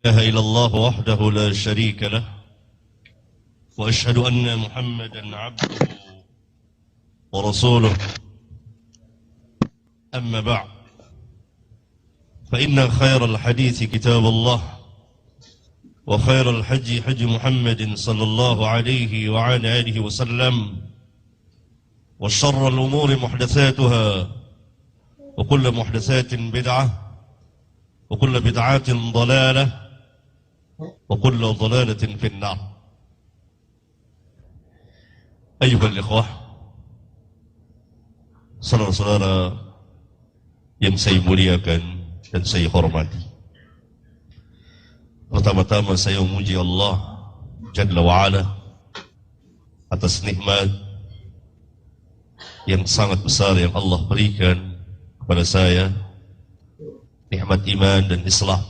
إله إلا الله وحده لا شريك له وأشهد أن محمدا عبده ورسوله أما بعد فإن خير الحديث كتاب الله وخير الحج حج محمد صلى الله عليه وعلى آله وسلم وشر الأمور محدثاتها وكل محدثات بدعة وكل بدعات ضلالة وكل ضلالة في النار. أيها الإخوة, saudara-saudara yang saya muliakan dan saya hormati, pertama-tama saya memuji Allah Jalla wa'ala atas nikmat yang sangat besar yang Allah berikan kepada saya, nikmat iman dan Islam.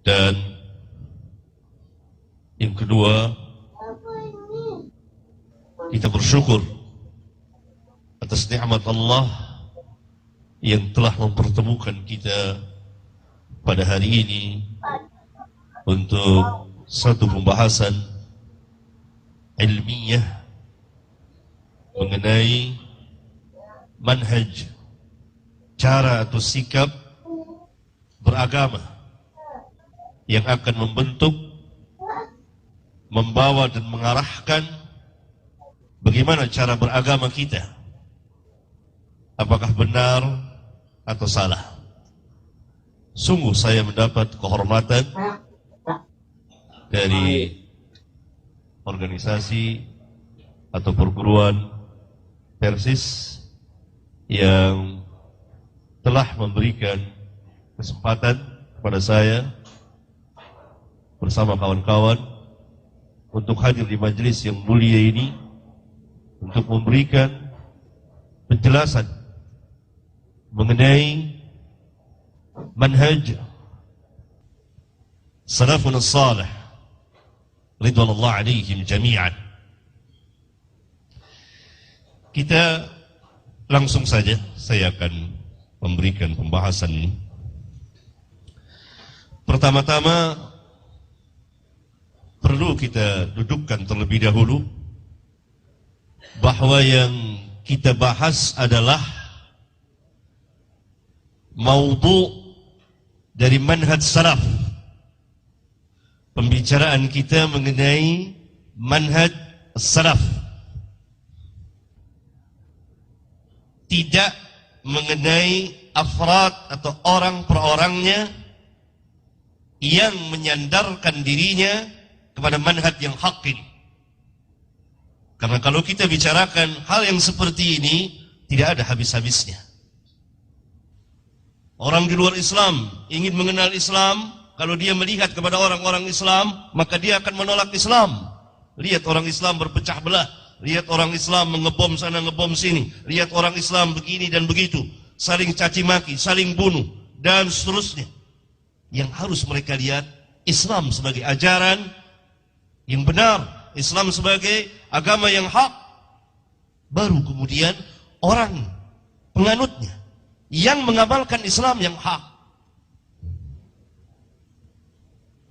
Dan yang kedua, kita bersyukur atas nikmat Allah yang telah mempertemukan kita pada hari ini untuk satu pembahasan ilmiah mengenai manhaj, cara atau sikap beragama yang akan membentuk, membawa dan mengarahkan bagaimana cara beragama kita, apakah benar atau salah. Sungguh saya mendapat kehormatan dari organisasi atau perguruan Persis yang telah memberikan kesempatan kepada saya bersama kawan-kawan untuk hadir di majelis yang mulia ini untuk memberikan penjelasan mengenai manhaj salafun salih ridwanullah alaihim jami'an. Kita langsung saja, saya akan memberikan pembahasan ini. Pertama-tama perlu kita dudukkan terlebih dahulu bahwa yang kita bahas adalah maudhu dari manhaj salaf. Pembicaraan kita mengenai manhaj salaf, tidak mengenai afrad atau orang per orangnya yang menyandarkan dirinya kepada manhaj yang hak ini. Karena kalau kita bicarakan hal yang seperti ini, tidak ada habis-habisnya. Orang di luar Islam ingin mengenal Islam, kalau dia melihat kepada orang-orang Islam, maka dia akan menolak Islam. Lihat orang Islam berpecah belah, lihat orang Islam mengebom sana, ngebom sini, lihat orang Islam begini dan begitu, saling caci maki, saling bunuh, dan seterusnya. Yang harus mereka lihat, Islam sebagai ajaran yang benar, Islam sebagai agama yang hak. Baru kemudian orang penganutnya yang mengamalkan Islam yang hak.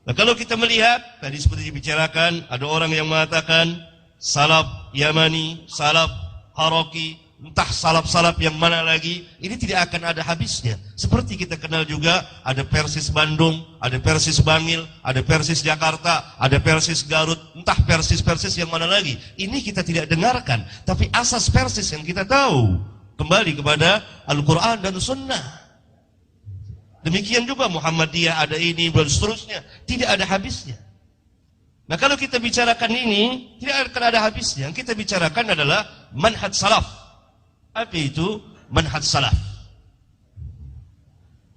Nah, kalau kita melihat tadi seperti dibicarakan, ada orang yang mengatakan salaf Yamani, salaf Haraki, entah salaf-salaf yang mana lagi, ini tidak akan ada habisnya. Seperti kita kenal juga, ada Persis Bandung, ada Persis Bangil, ada Persis Jakarta, ada Persis Garut, entah Persis-Persis yang mana lagi. Ini kita tidak dengarkan, tapi asas Persis yang kita tahu, kembali kepada Al-Quran dan Sunnah. Demikian juga Muhammadiyah, ada ini, dan seterusnya. Tidak ada habisnya. Nah, kalau kita bicarakan ini, tidak akan ada habisnya. Yang kita bicarakan adalah manhaj salaf. Apa itu manhaj salaf?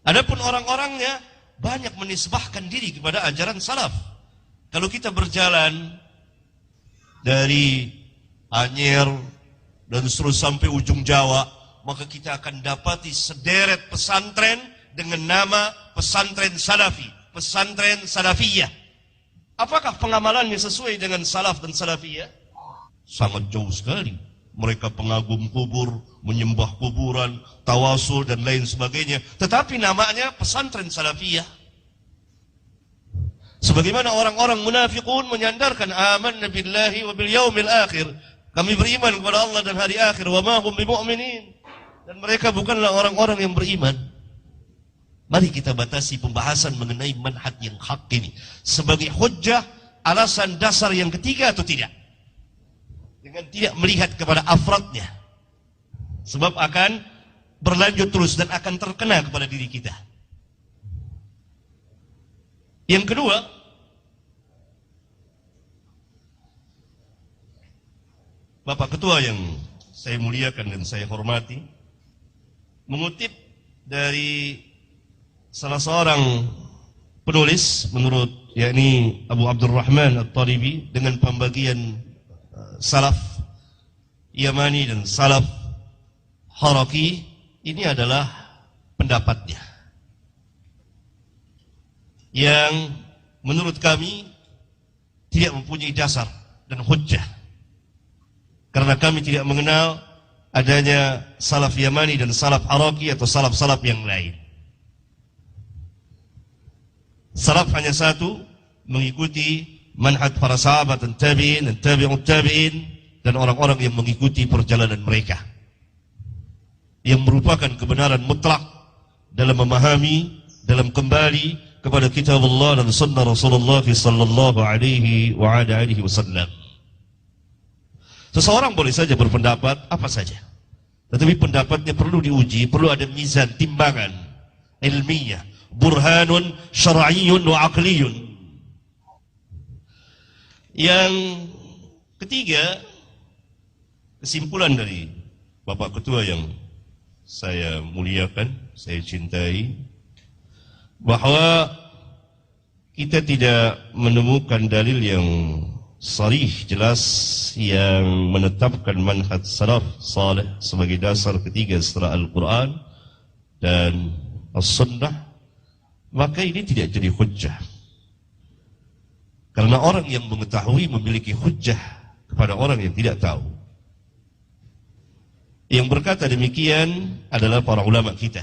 Adapun orang-orangnya banyak menisbahkan diri kepada ajaran salaf. Kalau kita berjalan dari Anyer dan terus sampai ujung Jawa, maka kita akan dapati sederet pesantren dengan nama pesantren salafi, pesantren salafiyah. Apakah pengamalannya sesuai dengan salaf dan salafiyah? Sangat jauh sekali. mereka pengagum kubur, menyembah kuburan, tawasul dan lain sebagainya. Tetapi namanya pesantren salafiyah. Sebagaimana orang-orang munafiqun menyandarkan amanna billahi wa bil yaumil akhir. Kami beriman kepada Allah dan hari akhir. Wa ma hum bimu'minin. Dan mereka bukanlah orang-orang yang beriman. Mari kita batasi pembahasan mengenai manhaj yang hak ini sebagai hujjah, alasan dasar yang ketiga atau tidak. Dengan tidak melihat kepada afradnya. Sebab akan berlanjut terus dan akan terkena kepada diri kita. Yang kedua, Bapak Ketua yang saya muliakan dan saya hormati, mengutip dari salah seorang penulis menurut yakni Abu Abdurrahman At-Talibi dengan pembagian salaf Yamani dan salaf Haraki, ini adalah pendapatnya yang menurut kami tidak mempunyai dasar dan hujjah, karena kami tidak mengenal adanya salaf Yamani dan salaf Haraki atau salaf-salaf yang lain. Salaf hanya satu, mengikuti manhaj para sahabat dan tabi'in dan tabi'ut tabi'in dan orang-orang yang mengikuti perjalanan mereka, yang merupakan kebenaran mutlak dalam memahami, dalam kembali kepada kitab Allah dan sunnah Rasulullah sallallahu alaihi wa ala alihi wasallam. Seseorang boleh saja berpendapat apa saja, tetapi pendapatnya perlu diuji, perlu ada mizan, timbangan ilmiah, burhanun syar'iyyun wa aqliyun. Yang ketiga, kesimpulan dari Bapak Ketua yang saya muliakan, saya cintai, bahwa kita tidak menemukan dalil yang sarih, jelas, yang menetapkan manhaj salaf salih sebagai dasar ketiga setelah Al-Quran dan As-Sunnah, maka ini tidak jadi hujjah. Karena orang yang mengetahui memiliki hujjah kepada orang yang tidak tahu. Yang berkata demikian adalah para ulama kita.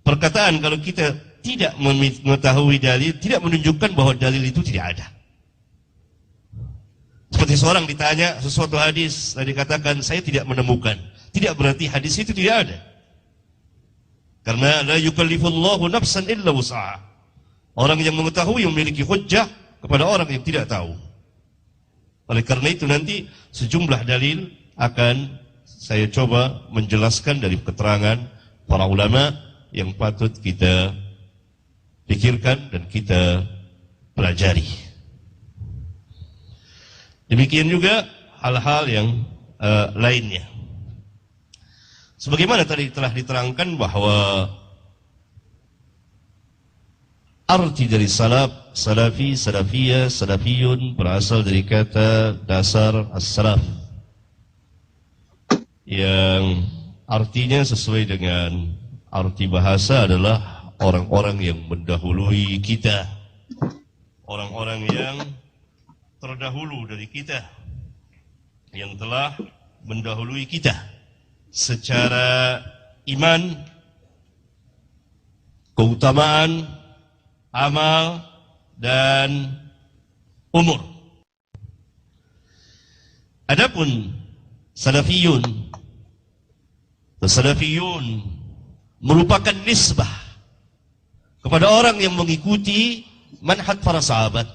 Perkataan kalau kita tidak mengetahui dalil tidak menunjukkan bahwa dalil itu tidak ada. Seperti seorang ditanya sesuatu hadis dan dikatakan saya tidak menemukan, tidak berarti hadis itu tidak ada. Karena la yukallifullahu nafsan illa wus'aha. Orang yang mengetahui memiliki hujjah kepada orang yang tidak tahu. Oleh karena itu nanti sejumlah dalil akan saya coba menjelaskan dari keterangan para ulama yang patut kita pikirkan dan kita pelajari. Demikian juga hal-hal yang lainnya. Sebagaimana tadi telah diterangkan bahwa arti dari salaf, salafi, salafiyah, salafiyun berasal dari kata dasar as-salaf yang artinya sesuai dengan arti bahasa adalah orang-orang yang mendahului kita, orang-orang yang terdahulu dari kita, yang telah mendahului kita secara iman, keutamaan, amal, dan umur. Adapun salafiyun merupakan nisbah kepada orang yang mengikuti manhaj para sahabat,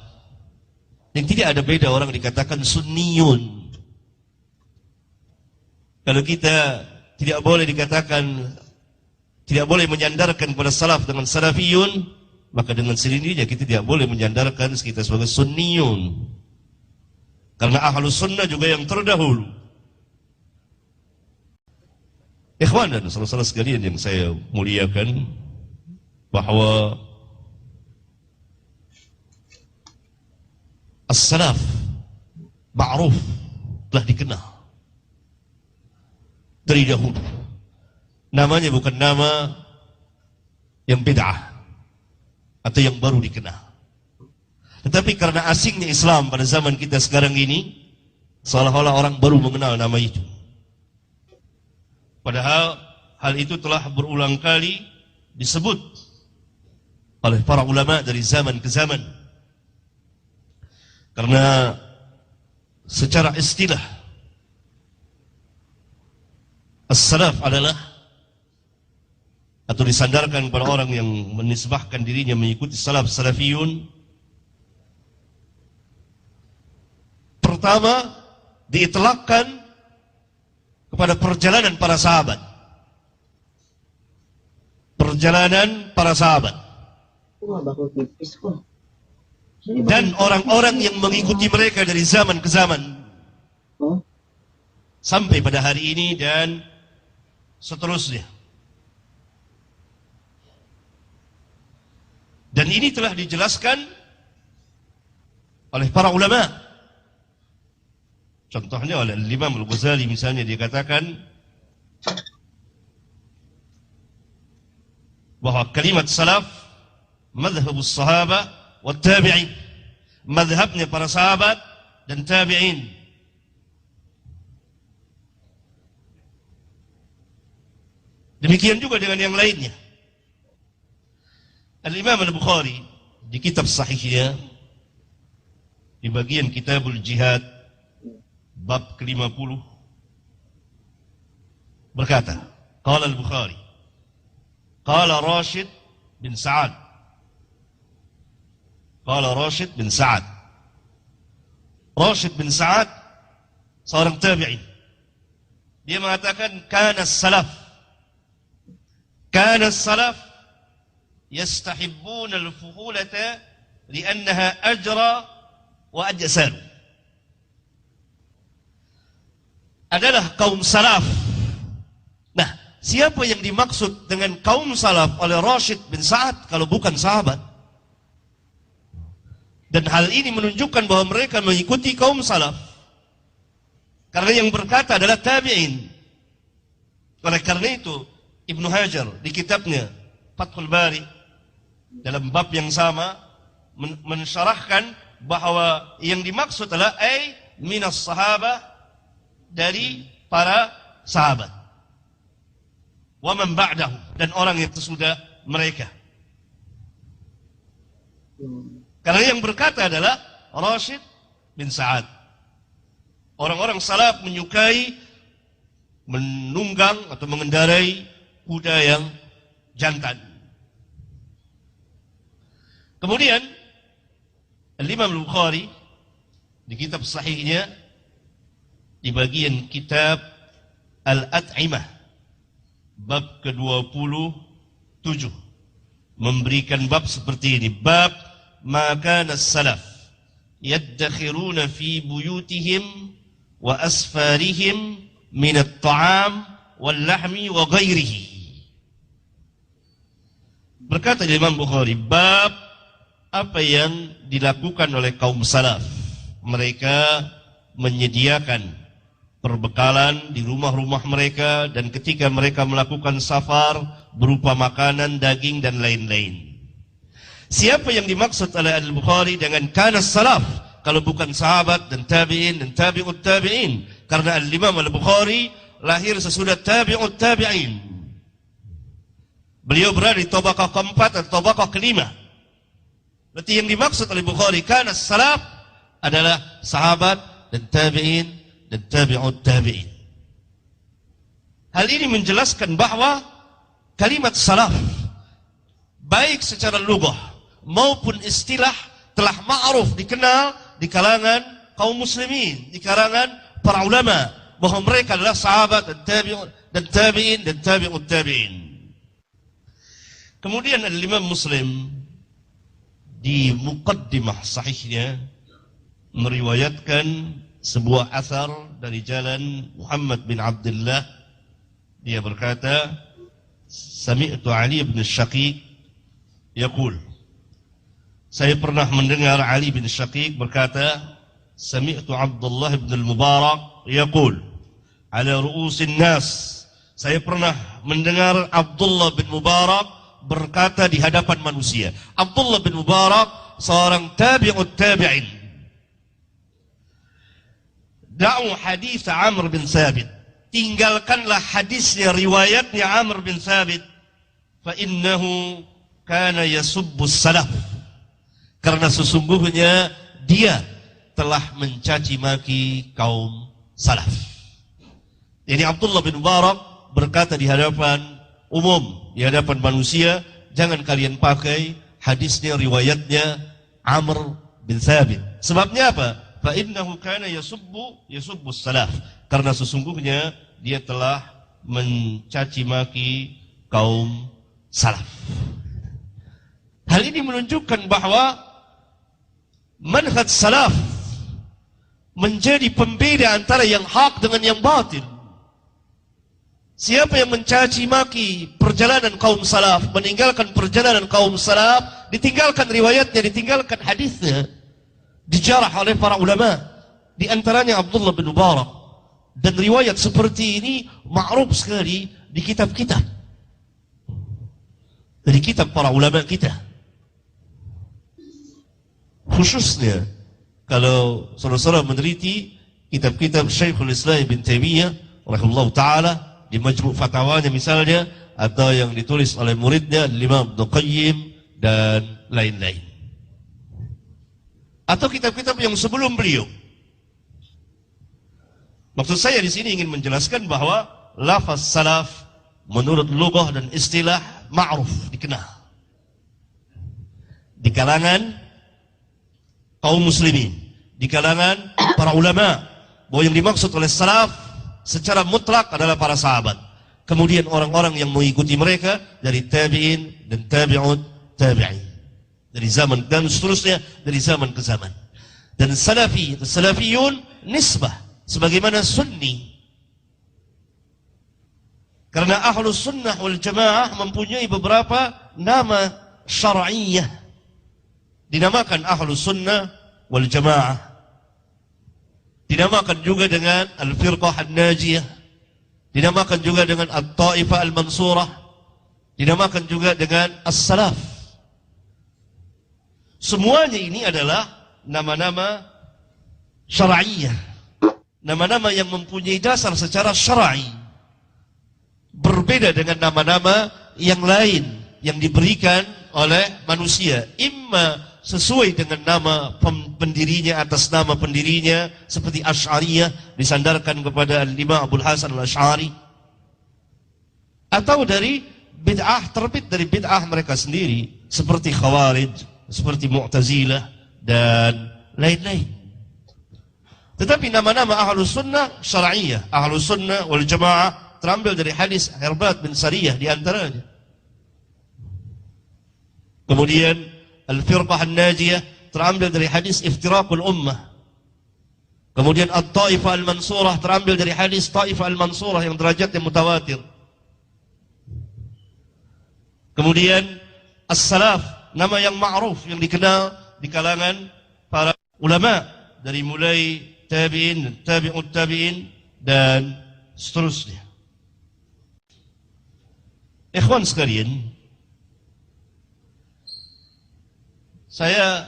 yang tidak ada beda orang dikatakan sunniyun. Kalau kita tidak boleh dikatakan, tidak boleh menyandarkan kepada salaf dengan salafiyun, maka dengan sendirinya kita tidak boleh menyandarkan kita sebagai sunniyun, karena ahlus sunnah juga yang terdahulu. Ikhwan dan saudara-saudara sekalian yang saya muliakan, bahwa as-salaf ma'ruf, telah dikenal dari dahulu. Namanya bukan nama yang bid'ah atau yang baru dikenal, tetapi karena asingnya Islam pada zaman kita sekarang ini, Seolah-olah orang baru mengenal nama itu. Padahal hal itu telah berulang kali disebut oleh para ulama dari zaman ke zaman. Karena secara istilah as-salaf adalah, atau disandarkan kepada orang yang menisbahkan dirinya mengikuti salafiyun, pertama diitlakkan kepada perjalanan para sahabat. Perjalanan para sahabat. Dan orang-orang yang mengikuti mereka dari zaman ke zaman. Sampai pada hari ini dan seterusnya. Dan ini telah dijelaskan oleh para ulama. Contohnya oleh Imam Al-Ghazali misalnya, dia katakan bahwa kalimat salaf madhhabus sahaba wa tabi'in, madhabnya para sahabat dan tabi'in. Demikian juga dengan yang lainnya. Al-Imam Al-Bukhari di kitab sahihnya, di bagian Kitabul Jihad bab ke-50 berkata, qala Al-Bukhari, qala Rashid bin Sa'ad, qala Rashid bin Sa'ad. Rashid bin Sa'ad seorang tabi'in. Dia mengatakan kana as-salaf يستحبون الفحولة لأنها أجرى وأجسال. Adalah kaum salaf. Nah, siapa yang dimaksud dengan kaum salaf oleh Rashid bin Sa'ad kalau bukan sahabat? Dan hal ini menunjukkan bahwa mereka mengikuti kaum salaf. Karena yang berkata adalah tabi'in. Oleh karena itu, Ibnu Hajar di kitabnya Fathul Bari dalam bab yang sama mensyarahkan bahwa yang dimaksud adalah minas sahabah, dari para sahabat, wa man ba'dahum, dan orang yang sesudah mereka. Karena yang berkata adalah Rashid bin Sa'ad. Orang-orang salaf menyukai menunggang atau mengendarai kuda yang jantan. Kemudian Al-Imam Al-Bukhari di kitab sahihnya di bagian kitab Al-At'imah bab ke-27 memberikan bab seperti ini, bab ma kana as-salaf yaddakhiruna fi buyutihim wa asfarihim min at-ta'am wal lahmi wa ghairihi. Berkata Imam Bukhari, bab apa yang dilakukan oleh kaum salaf. Mereka menyediakan perbekalan di rumah-rumah mereka, dan ketika mereka melakukan safar berupa makanan, daging dan lain-lain. Siapa yang dimaksud oleh Al-Bukhari dengan kana salaf kalau bukan sahabat dan tabi'in dan tabi'ut tabi'in? Karena Al-Imam Al-Bukhari lahir sesudah tabi'ut tabi'in. Beliau berada di tabaqah keempat atau tabaqah kelima. Berarti yang dimaksud oleh Bukhari kana salaf adalah sahabat dan tabi'in dan tabi'ut tabi'in. Hal ini menjelaskan bahwa kalimat salaf baik secara lughah maupun istilah telah ma'ruf, dikenal di kalangan kaum muslimin, di kalangan para ulama, bahwa mereka adalah sahabat dan tabi'in dan tabi'ut tabi'in. Kemudian Al-Imam Muslim di muqaddimah sahihnya meriwayatkan sebuah asar dari jalan Muhammad bin Abdullah. Dia berkata, sami'tu Ali bin Syaqiq yaqul, saya pernah mendengar Ali bin Syaqiq berkata, sami'tu Abdullah bin Al-Mubarak yaqul ala ru'usin nas, saya pernah mendengar Abdullah bin Mubarak berkata di hadapan manusia. Abdullah bin Mubarak seorang tabi'ut tabi'in. Da'u hadis Amr bin Thabit. Tinggalkanlah hadisnya, riwayatnya Amr bin Thabit. Fa innahu kana yasubbus salaf. Karena sesungguhnya dia telah mencaci maki kaum salaf. Jadi Abdullah bin Mubarak berkata di hadapan umum, di hadapan manusia, jangan kalian pakai hadisnya, riwayatnya Amr bin Thabit. Sebabnya apa? Fa innahu kana yasubbus salaf. Karena sesungguhnya dia telah mencaci maki kaum salaf. Hal ini menunjukkan bahwa manhaj salaf menjadi pembeda antara yang hak dengan yang batil. Siapa yang mencaci maki perjalanan kaum salaf, meninggalkan perjalanan kaum salaf, ditinggalkan riwayatnya, ditinggalkan hadisnya, dijarah oleh para ulama, di antaranya Abdullah bin Mubarak. Dan riwayat seperti ini ma'ruf sekali di kitab-kitab, dari kitab para ulama kita. Khususnya kalau saudara-saudara meneliti kitab-kitab Syekhul Islam Ibn Taimiyah rahimahullah ta'ala, di majmu' fatwanya misalnya, atau yang ditulis oleh muridnya Imam Ibnu Qayyim dan lain-lain, atau kitab-kitab yang sebelum beliau. Maksud saya di sini ingin menjelaskan bahwa lafaz salaf menurut lughah dan istilah ma'ruf, dikenal di kalangan kaum muslimin, di kalangan para ulama, bahwa yang dimaksud oleh salaf secara mutlak adalah para sahabat. Kemudian orang-orang yang mengikuti mereka dari tabi'in dan tabi'ut tabi'in, dari zaman dan seterusnya, dari zaman ke zaman. Dan salafiyun nisbah, sebagaimana sunni. Karena ahlus sunnah wal jamaah mempunyai beberapa nama syar'iyah. Dinamakan ahlus sunnah wal jamaah. Dinamakan juga dengan al-firqah an-najiyah. Dinamakan juga dengan at-taifah al-mansurah. Dinamakan juga dengan as-salaf. Semuanya ini adalah nama-nama syar'iyah. Nama-nama yang mempunyai dasar secara syar'i. Berbeda dengan nama-nama yang lain yang diberikan oleh manusia. Imma sesuai dengan nama pendirinya, atas nama pendirinya, seperti Asy'ariyah disandarkan kepada Al-Imam Abul Hasan Al-Asy'ari, atau dari bid'ah, terbit dari bid'ah mereka sendiri, seperti Khawarij, seperti Mu'tazilah dan lain-lain. Tetapi nama-nama Ahlus Sunnah syar'iyah, Ahlus Sunnah wal Jamaah, terambil dari hadis Irbad bin Sariyah di antaranya. Kemudian Al-Firqah An-Najiyah terambil dari hadis Iftiraqul Ummah. Kemudian At-Taifah Al-Mansurah terambil dari hadis Taifah Al-Mansurah yang derajatnya mutawatir. Kemudian As-Salaf, nama yang ma'ruf, yang dikenal di kalangan para ulama, dari mulai tabi'in, tabi'ut tabi'in dan seterusnya. Ikhwan sekalian, saya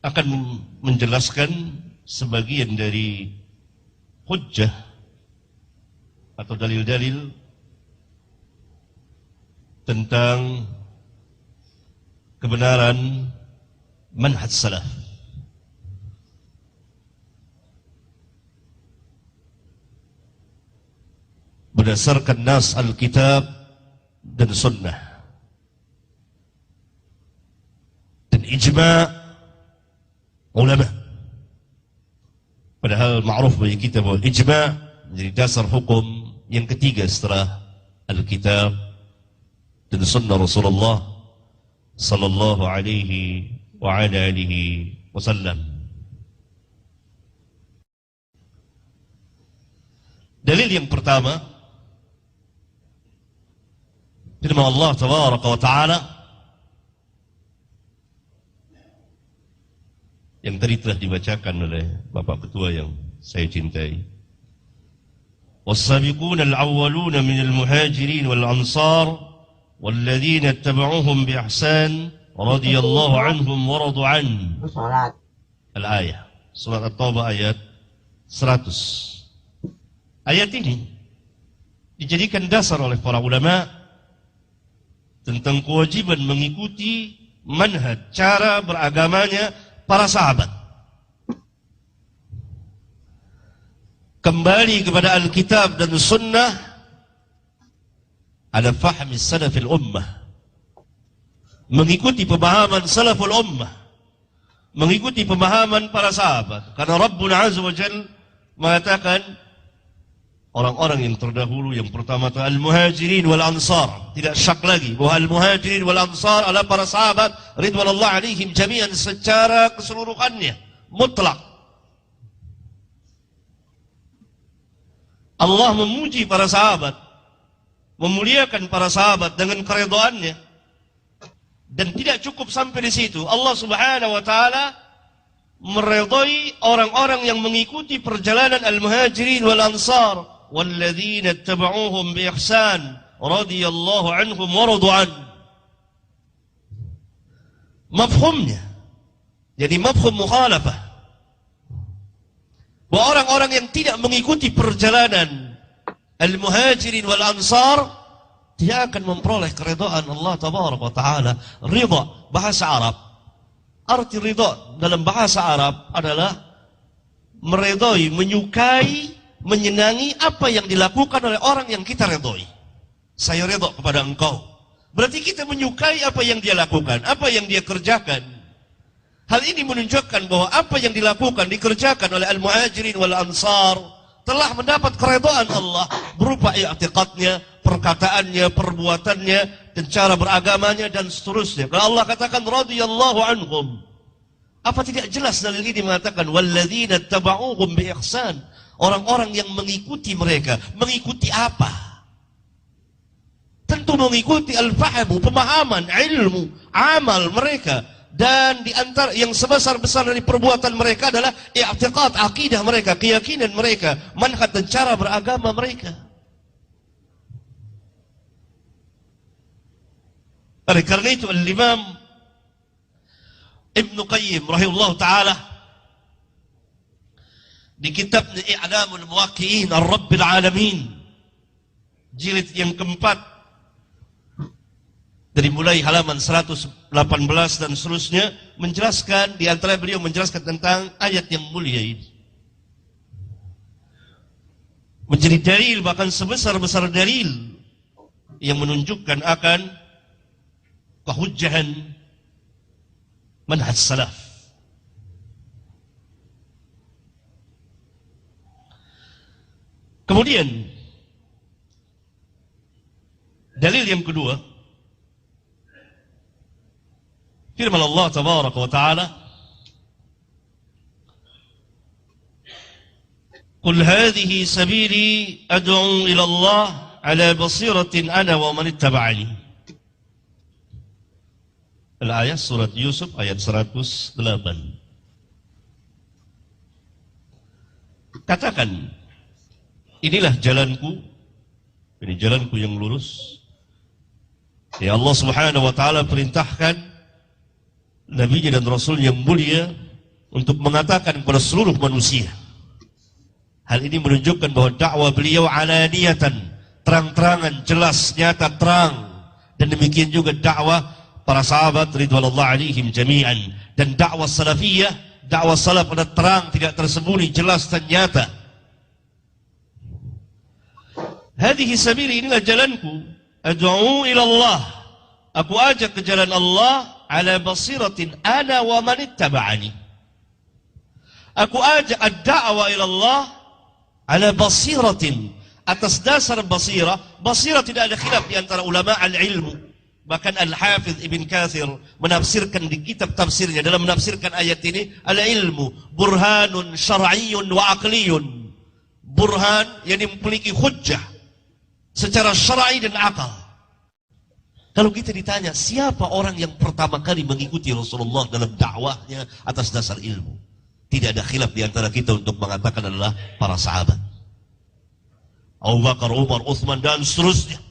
akan menjelaskan sebagian dari hujjah atau dalil-dalil tentang kebenaran manhaj salaf. Berdasarkan nas al-kitab dan sunnah dan ijma' ulama. Padahal ma'ruf bagi kita bahwa ijma' menjadi dasar hukum yang ketiga setelah al-kitab dan sunnah Rasulullah sallallahu alaihi wa ala alihi wasallam. Dalil yang pertama, firman Allah tabaraka wa ta'ala yang tadi telah dibacakan oleh Bapak Ketua yang saya cintai. Was-sabiquna al-awwaluna minal muhajirin wal ansar walladzina ittaba'uuhum bi ihsan radhiyallahu anhum wa radu an. Al-ayah. Surat At-Taubah ayat 100. Ayat ini dijadikan dasar oleh para ulama tentang kewajiban mengikuti manhaj, cara beragamanya para sahabat. Kembali kepada Alkitab dan Sunnah ada fahmi salafil ummah, mengikuti pemahaman salaful ummah, mengikuti pemahaman para sahabat. Karena Rabbuna Azza wa Jalla mengatakan orang-orang yang terdahulu, yang pertama al-muhajirin wal ansar, tidak syak lagi bahwa al-muhajirin wal ansar adalah para sahabat ridwanullah alaihim jami'an secara keseluruhannya, mutlak. Allah memuji para sahabat, memuliakan para sahabat dengan keridhaannya, dan tidak cukup sampai di situ. Allah Subhanahu wa taala meridhai orang-orang yang mengikuti perjalanan al-muhajirin wal ansar, walladzina ittaba'uuhum bi ihsan radhiyallahu anhum wa radu an. Mafhumnya jadi mafhum mukhalafah, bahwa orang-orang yang tidak mengikuti perjalanan al-muhajirin wal ansar tidak akan memperoleh keridhaan Allah tabaraka wa taala. Ridha bahasa Arab, arti ridha dalam bahasa Arab adalah meridhai, menyukai, menyenangi apa yang dilakukan oleh orang yang kita ridhai. Saya ridha kepada engkau, berarti kita menyukai apa yang dia lakukan, apa yang dia kerjakan. Hal ini menunjukkan bahwa apa yang dilakukan, dikerjakan oleh al-muhajirin wal ansar telah mendapat keridhaan Allah berupa i'tiqadnya, perkataannya, perbuatannya, dan cara beragamanya, dan seterusnya. Kalau Allah katakan radhiyallahu anhum, apa tidak jelas dalil ini mengatakan walladzina ittaba'uuhum bi ihsan, orang-orang yang mengikuti mereka. Mengikuti apa? Tentu mengikuti al-fahmu, pemahaman, ilmu, amal mereka. Dan di antara yang sebesar-besar dari perbuatan mereka adalah i'tiqad, akidah mereka, keyakinan mereka, manhaj dan cara beragama mereka. Oleh karena itu Al-Imam Ibn Qayyim rahimahullah ta'ala di kitabnya I'lamul Muwaqqi'in Ar-Rabbil Alamin, jilid yang keempat, dari mulai halaman 118 dan seterusnya, menjelaskan, di antara beliau menjelaskan tentang ayat yang mulia ini. Menjadi dalil, bahkan sebesar-besar dalil yang menunjukkan akan kehujjahan manhaj salaf. Kemudian dalil yang kedua, firman Allah tabaraka wa ta'ala, qul hadhihi sabili ad'u ila Allah ala basiratin ana wa man ittaba'ani. Al-ayat surat Yusuf ayat 108. Katakan, inilah jalanku, ini jalanku yang lurus. Ya Allah Subhanahu wa ta'ala perintahkan Nabi-Nya dan Rasul yang mulia untuk mengatakan kepada seluruh manusia. Hal ini menunjukkan bahwa dakwah beliau alaniyatan, terang-terangan, jelas, nyata, terang. Dan demikian juga dakwah para sahabat ridwanullah alaihim jami'an. Dan dakwah salafiyah, dakwah salaf pada terang, tidak tersembunyi, jelas dan nyata. Hadhihi sabili, inilah jalanku, ad'u ila Allah, aku ajak ke jalan Allah ala basiratin ana wa man ittaba'ani. Aku ajak ad-da'wa ila Allah ala basiratin, atas dasar basirah. Basirah tidak ada khilaf di antara ulama al-ilmu. Bahkan Al-Hafidh Ibn Kathir menafsirkan di kitab tafsirnya, dalam menafsirkan ayat ini, al-ilmu burhanun syar'iyyun wa aqliyun. Burhan yang memiliki hujjah secara syar'i dan akal. Kalau kita ditanya, siapa orang yang pertama kali mengikuti Rasulullah dalam dakwahnya atas dasar ilmu? Tidak ada khilaf di antara kita untuk mengatakan adalah para sahabat. Abu Bakar, Umar, Uthman, dan seterusnya.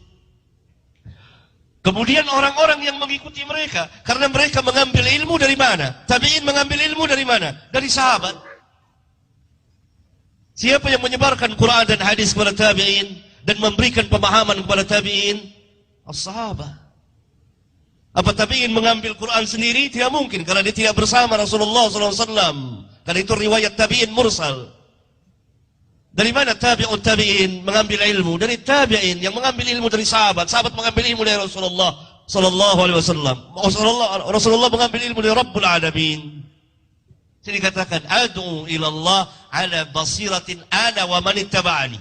Kemudian orang-orang yang mengikuti mereka, karena mereka mengambil ilmu dari mana? Tabi'in mengambil ilmu dari mana? Dari sahabat. Siapa yang menyebarkan Quran dan hadis kepada tabi'in dan memberikan pemahaman kepada tabi'in? As-sahabah. Apa tabi'in mengambil Quran sendiri? Tidak mungkin, karena dia tidak bersama Rasulullah SAW. Karena itu riwayat tabi'in mursal. Dari mana tabi'ut tabi'in mengambil ilmu? Dari tabi'in yang mengambil ilmu dari sahabat. Sahabat mengambil ilmu dari Rasulullah SAW. Rasulullah mengambil ilmu dari Rabbul Alamin. Jadi dikatakan, ad'u ilallah ala basiratin ana wa man ittaba'ani.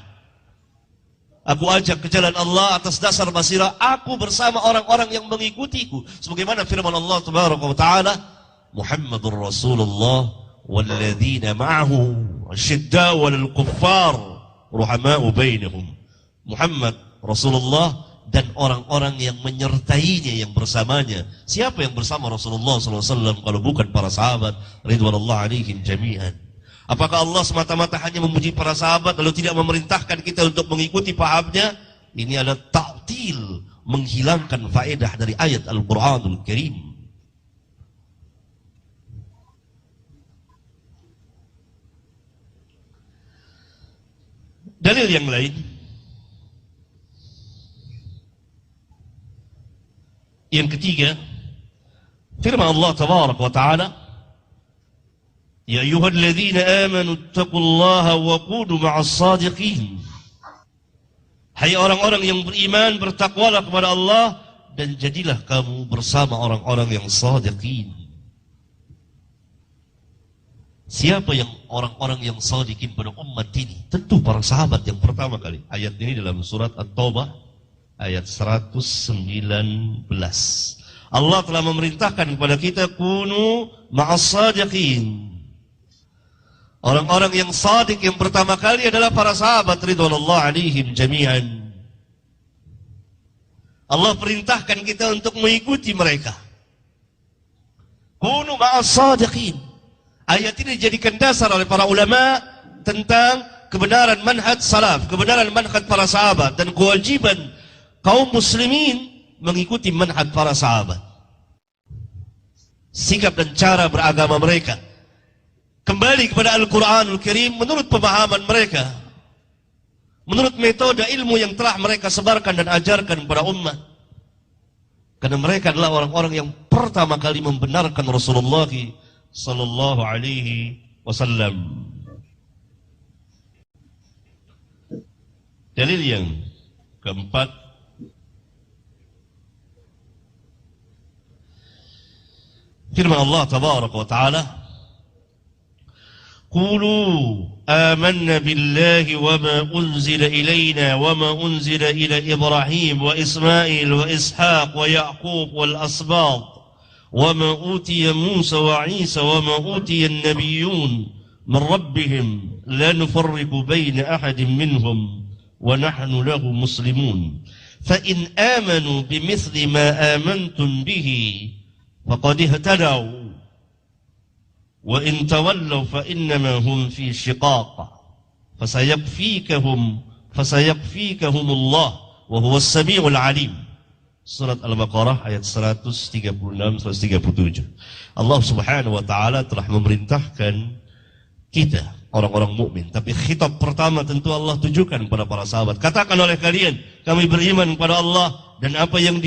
Aku ajak ke jalan Allah atas dasar basirah aku bersama orang-orang yang mengikutiku. Sebagaimana firman Allah Tabaraka wa Ta'ala, Muhammadur Rasulullah walladzina ma'ahu asyidda'u 'alal kuffar ruhama'u bainahum. Muhammad Rasulullah dan orang-orang yang menyertainya, yang bersamanya. Siapa yang bersama Rasulullah SAW kalau bukan para sahabat ridwanullah alaihim jami'an? Apakah Allah semata-mata hanya memuji para sahabat lalu tidak memerintahkan kita untuk mengikuti pahamnya? Ini adalah ta'til, menghilangkan faedah dari ayat Al-Quranul Karim. Dalil yang lain, yang ketiga, firman Allah Tabaraka wa Ta'ala, Ya ayyuhalladzina amanu ittaqullaha wa kunu ma'as sadiqin. Hai orang-orang yang beriman, bertakwalah kepada Allah dan jadilah kamu bersama orang-orang yang sadiqin. Siapa yang orang-orang yang sadiqin pada umat ini? Tentu para sahabat yang pertama kali. Ayat ini dalam surat At-Taubah ayat 119. Allah telah memerintahkan kepada kita kunu ma'as sadiqin. Orang-orang yang sadiq yang pertama kali adalah para sahabat ridwanullah alaihim jami'an. Allah perintahkan kita untuk mengikuti mereka. Kunu ma'as sadiqin. Ayat ini dijadikan dasar oleh para ulama tentang kebenaran manhaj salaf, kebenaran manhaj para sahabat dan kewajiban kaum muslimin mengikuti manhaj para sahabat. Sikap dan cara beragama mereka kembali kepada Al-Quranul Karim menurut pemahaman mereka, menurut metode ilmu yang telah mereka sebarkan dan ajarkan kepada umat. Karena mereka adalah orang-orang yang pertama kali membenarkan Rasulullah sallallahu alaihi wasallam. Dalil yang keempat, firman Allah Tabaraka wa Ta'ala, قولوا آمنا بالله وما أنزل إلينا وما أنزل إلى إبراهيم وإسماعيل وإسحاق ويعقوب والأسباط وما أوتي موسى وعيسى وما أوتي النبيون من ربهم لا نفرق بين أحد منهم ونحن له مسلمون فإن آمنوا بمثل ما آمنتم به فقد اهتدوا وإن تولوا فإنما هم في شقاق فسيكفيكهم الله وهو السميع العليم. Surat Al-Baqarah ayat 136-137. Allah Subhanahu wa Ta'ala telah memerintahkan kita orang-orang mukmin, tapi khitab pertama tentu Allah tujukan kepada para sahabat. Katakan oleh kalian, kami beriman kepada Allah dan apa yang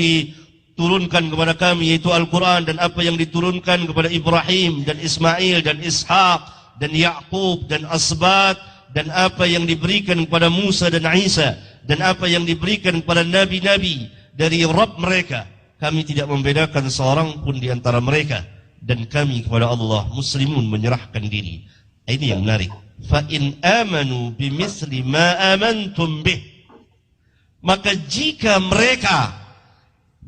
diturunkan kepada kami yaitu Al-Quran dan apa yang diturunkan kepada Ibrahim dan Ismail dan Ishaq dan Ya'qub dan Asbat dan apa yang diberikan kepada Musa dan Isa dan apa yang diberikan kepada nabi-nabi dari Rabb mereka. Kami tidak membedakan seorang pun di antara mereka dan kami kepada Allah muslimun, menyerahkan diri. Ini yang menarik. Fa in amanu bimithli ma amantum bih, maka jika mereka,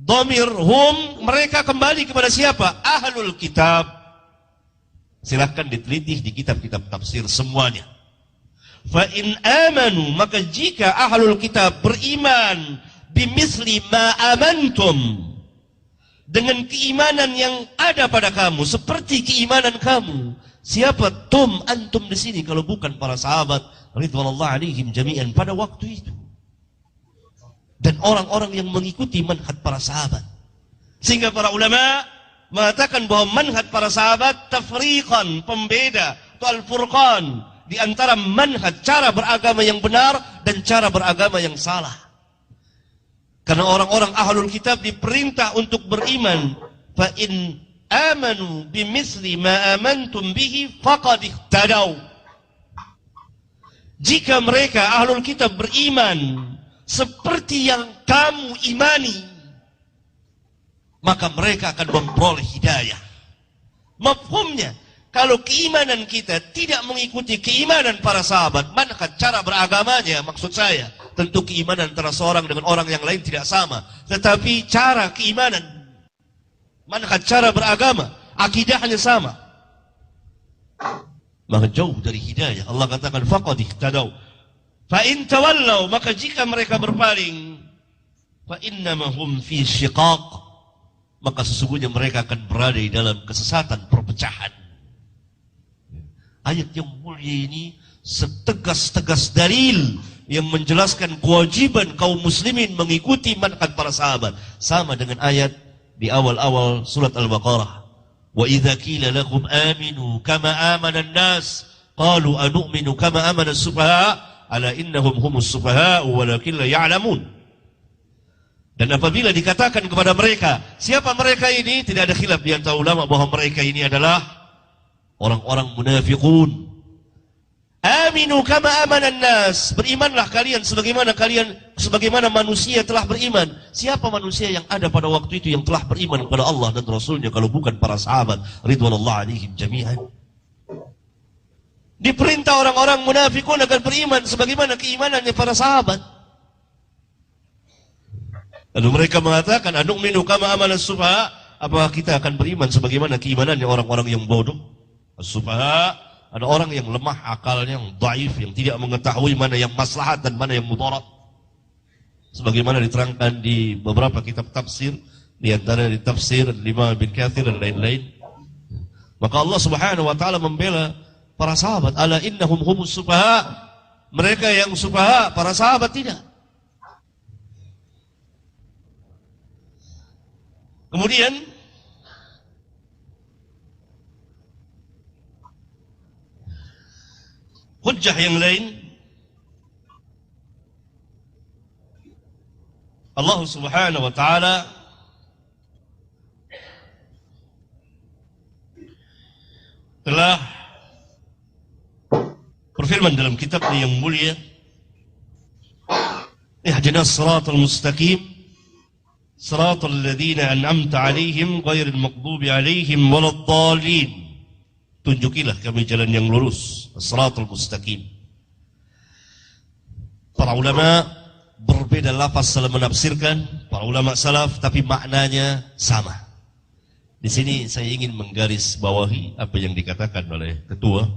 dhamir hum, mereka kembali kepada siapa? Ahlul kitab. Silahkan diteliti di kitab-kitab tafsir semuanya. Fa in amanu, maka jika ahlul kitab beriman bimithli ma amantum, dengan keimanan yang ada pada kamu, seperti keimanan kamu. Siapa tum, antum di sini kalau bukan para sahabat ridwanullah alaihim jami'an pada waktu itu dan orang-orang yang mengikuti manhaj para sahabat. Sehingga para ulama mengatakan bahwa manhaj para sahabat tafriqan, pembeda, atau al-furqan, di antara manhaj, cara beragama yang benar dan cara beragama yang salah. Karena orang-orang ahlul kitab diperintah untuk beriman. Fa in amanu bimithli ma amantum bihi faqad ihtadaw. Jika mereka ahlul kitab beriman seperti yang kamu imani, maka mereka akan memperoleh hidayah. Mafhumnya, kalau keimanan kita tidak mengikuti keimanan para sahabat, manhaj cara beragamanya, maksud saya, tentu keimanan antara seorang dengan orang yang lain tidak sama. Tetapi cara keimanan, manhaj cara beragama, akidahnya sama, maka jauh dari hidayah. Allah katakan faqad ihtadaw. Fa in tawallaw, maka jika mereka berpaling, fa innama hum fi syiqaq, maka sesungguhnya mereka akan berada di dalam kesesatan, perpecahan. Ayat yang mulia ini setegas-tegas dalil yang menjelaskan kewajiban kaum muslimin mengikuti manhaj para sahabat. Sama dengan ayat di awal-awal surat Al-Baqarah. Wa idza qila lakum aminu kama amana an-nas qalu anu'minu kama amana as-sufaha ala innahum humus sufaha walakin la ya'lamun. Dan apabila dikatakan kepada mereka, siapa mereka ini? Tidak ada khilaf di antara ulama bahwa mereka ini adalah orang-orang munafiqun. Aminu kama amanan nas, berimanlah kalian sebagaimana manusia telah beriman. Siapa manusia yang ada pada waktu itu yang telah beriman kepada Allah dan Rasulnya kalau bukan para sahabat ridwanullah alaihim jami'an? Diperintah orang-orang munafiqun agar beriman sebagaimana keimanannya para sahabat. Lalu mereka mengatakan, anu'minu kama amanas sufaha, apakah kita akan beriman sebagaimana keimanannya orang-orang yang bodoh? As-sufaha, ada orang yang lemah akalnya, yang dhaif, yang tidak mengetahui mana yang maslahat dan mana yang mudarat. Sebagaimana diterangkan di beberapa kitab tafsir, di antara di tafsir Imam Ibnu Katsir dan lain-lain. Maka Allah Subhanahu wa taala membela para sahabat, ala innahum humus sufaha. Mereka yang sufaha, para sahabat tidak. Kemudian hujjah yang lain, Allah Subhanahu wa taala telah berfirman dalam kitabnya yang mulia, ihdinas siratal mustaqim siratal ladzina an'amta 'alaihim ghairil maghdubi 'alaihim waladdallin. Tunjukilah kami jalan yang lurus, as-siratal mustaqim. Para ulama berbeda lafaz dalam menafsirkan, para ulama salaf, tapi maknanya sama. Di sini saya ingin menggaris bawahi apa yang dikatakan oleh ketua,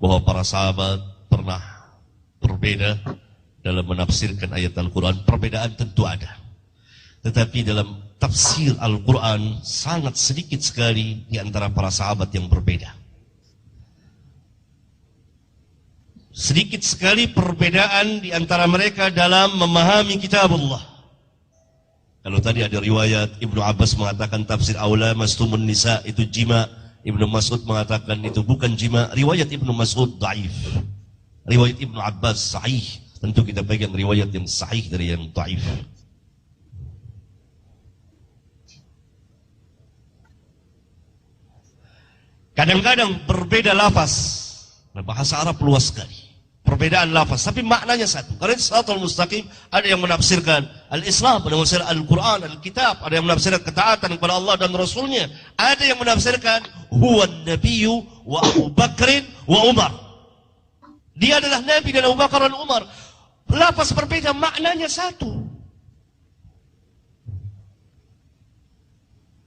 bahwa para sahabat pernah berbeda dalam menafsirkan ayat Al-Quran. Perbedaan tentu ada, tetapi dalam tafsir Al-Quran sangat sedikit sekali di antara para sahabat yang berbeda. Sedikit sekali perbedaan di antara mereka dalam memahami kitab Allah. Kalau tadi ada riwayat Ibnu Abbas mengatakan tafsir aula mastumun nisa itu jima, Ibnu Mas'ud mengatakan itu bukan jima. Riwayat Ibnu Mas'ud dhaif, riwayat Ibnu Abbas sahih. Tentu kita pegang riwayat yang sahih dari yang dhaif. Kadang-kadang berbeda lafaz. Bahasa Arab luas sekali. Perbedaan lafaz, tapi maknanya satu. Karena siratal mustaqim, ada yang menafsirkan al-Islam, ada yang menafsirkan Al-Quran, Al-Kitab, ada yang menafsirkan ketaatan kepada Allah dan Rasulnya, ada yang menafsirkan huwa nabiyyu wa Abu Bakrin wa Umar. Dia adalah Nabi dan Abu Bakar dan Umar. Lafaz berbeda, maknanya satu.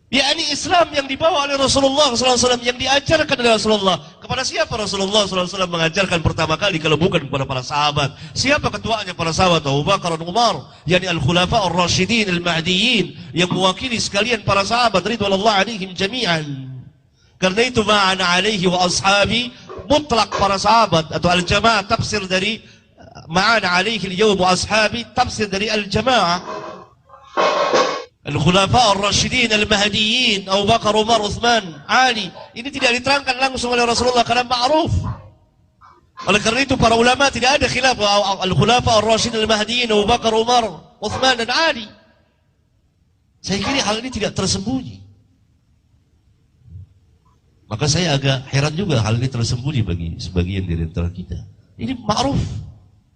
yakni Islam yang dibawa oleh Rasulullah SAW, yang diajarkan oleh Rasulullah. Kepada siapa Rasulullah SAW mengajarkan pertama kali kalau bukan kepada para sahabat? Siapa ketuanya para sahabat? Abu Bakar dan Umar, yakni al-khulafa ar-rasyidin al-mahdiyin, yang mewakili sekalian para sahabat ridwanullah alaihim jami'an. Karena itu ma'ana alaihi wa ashabi, mutlak para sahabat atau al-jamaah, tafsir dari ma'ana alaihi al-yawm wa ashabi, tafsir dari al-jamaah. Al-Khulafa Ar-Rashidin Al-Mahdiyin, Abu Bakar, Umar, Uthman, Ali. Ini tidak diterangkan langsung oleh Rasulullah karena ma'ruf. Oleh karena itu para ulama tidak ada khilaf al-khulafa ar-rasyidin al-mahdiyyin Abu Bakar, Umar, Uthman dan Ali. Saya kira hal ini tidak tersembunyi. Maka saya agak heran juga hal ini tersembunyi bagi sebagian dari antara kita. Ini ma'ruf.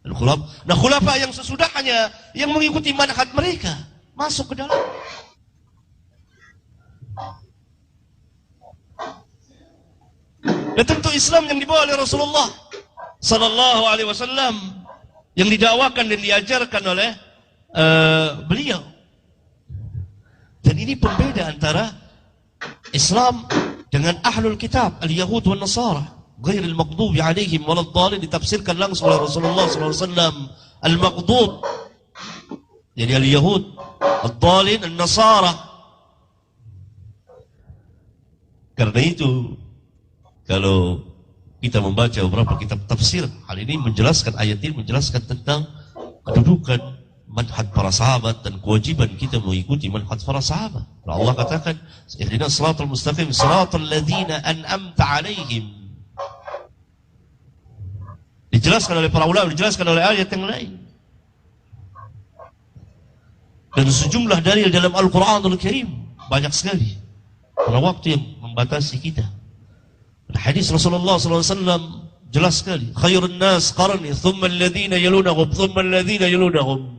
Al-khulafa. Nah, khulafa yang sesudahnya yang mengikuti manhaj mereka masuk ke dalam. Dan tentu Islam yang dibawa oleh Rasulullah Sallallahu Alaihi Wasallam, yang didakwakan dan diajarkan oleh beliau. Dan ini pembeda antara Islam dengan ahlul kitab, al-Yahud wa Nasara, ghairil maghdubi alaihim waladhdallin, ditafsirkan langsung oleh Rasulullah sallallahu alaihi wasallam. Al-maghdub jadi al-Yahud, ad-dallin an-Nasara. Karena itu kalau kita membaca beberapa kitab tafsir, hal ini menjelaskan, ayat ini menjelaskan tentang kedudukan manhaj para sahabat dan kewajiban kita mengikuti manhaj para sahabat. Allah katakan, ihdinas siratal mustaqim siratal ladzina an'amta alaihim. Dijelaskan oleh para ulama, dijelaskan oleh ayat yang lain. Dan sejumlah dalil dalam Al-Quranul Karim banyak sekali. Pada waktu yang membatasi kita. Hadis Rasulullah SAW jelas sekali. Khairun nas qarni, thumma alladhina yalunahum, thumma alladhina yalunahum.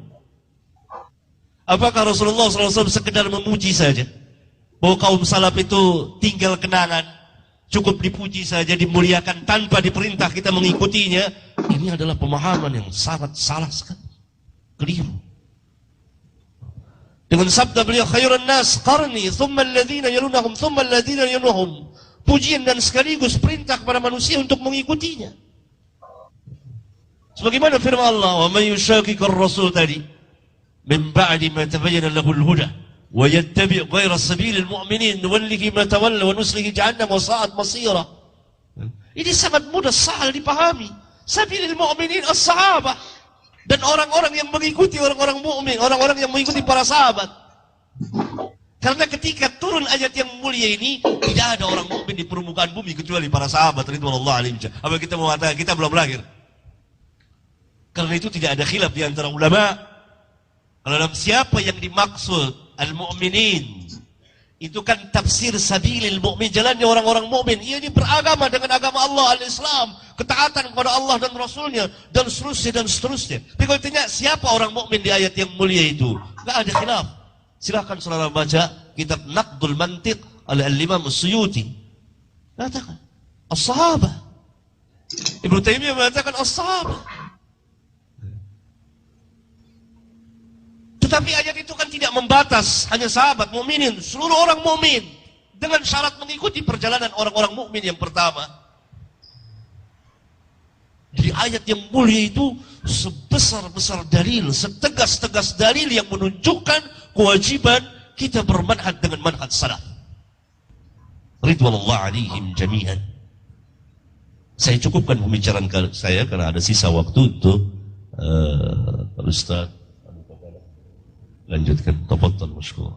Apakah Rasulullah SAW sekedar memuji saja? Bahwa kaum salaf itu tinggal kenangan, cukup dipuji saja, dimuliakan tanpa diperintah kita mengikutinya? Ini adalah pemahaman yang sangat salah sekali, keliru. Dengan sabda beliau, khairun nas qarni, thumma alladhina yalunahum, thumma alladhina yalunahum. Pujian dan sekaligus perintah kepada manusia untuk mengikutinya. Sebagaimana firman Allah, wa may yushaqiqir rasul tadi, min ba'di ma tabayyana lahul huda, wa yattabi' ghayra sabilil mu'minin, nuwallihi ma tawalla wa nuslihi jahannam wa sa'at masira. Ini sangat mudah, sahal dipahami. Sabilil mu'minin as-sahabah, dan orang-orang yang mengikuti orang-orang mukmin, orang-orang yang mengikuti para sahabat. Karena ketika turun ayat yang mulia ini, tidak ada orang mukmin di permukaan bumi kecuali para sahabat ridwanullah alaihim. Apa kita mau katakan kita belum lahir? Karena itu tidak ada khilaf di antara ulama dalam siapa yang dimaksud al-mu'minin. Itu kan tafsir sabilil mu'min, jalannya orang-orang mukmin. Ia ini beragama dengan agama Allah, al-Islam, ketaatan kepada Allah dan Rasulnya, dan seterusnya dan seterusnya. Tapi kalau ditanya siapa orang mukmin di ayat yang mulia itu, tidak ada khilaf. Silahkan saudara baca kitab Naqdul Mantiq oleh Al-Imam As-Suyuti. Katakan as-sahabah. Ibnu Taimiyah mengatakan as-sahabah. Tetapi ayat itu kan tidak membatas hanya sahabat mukminin, seluruh orang mukmin dengan syarat mengikuti perjalanan orang-orang mukmin yang pertama. Di ayat yang mulia itu sebesar-besar dalil, setegas-tegas dalil yang menunjukkan kewajiban kita bermanhaj dengan manhaj salaf. Ridwanullah alaihim jami'an. Saya cukupkan pembicaraan saya karena ada sisa waktu untuk Ustaz lanjutkan. Tafadhal masykur.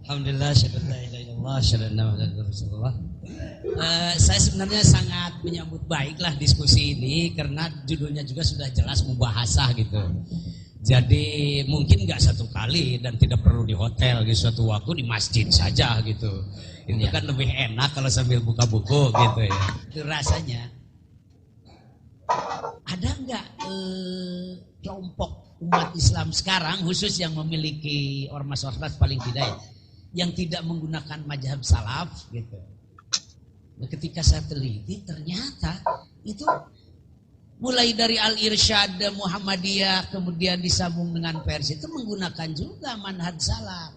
Alhamdulillah, syukur la ilaha illallah, syukur anna Muhammadar Rasulullah. Saya sebenarnya sangat menyambut baiklah diskusi ini karena judulnya juga sudah jelas mubahasah gitu. Jadi mungkin nggak satu kali dan tidak perlu di hotel di suatu waktu, di masjid saja gitu. Itu kan lebih enak kalau sambil buka buku gitu ya. Itu rasanya. Ada nggak kelompok umat Islam sekarang khusus yang memiliki ormas-ormas paling tidak ya, yang tidak menggunakan mazhab salaf gitu. Nah, ketika saya teliti ternyata itu mulai dari Al-Irsyad Muhammadiyah kemudian disambung dengan Persi itu menggunakan juga manhaj salaf.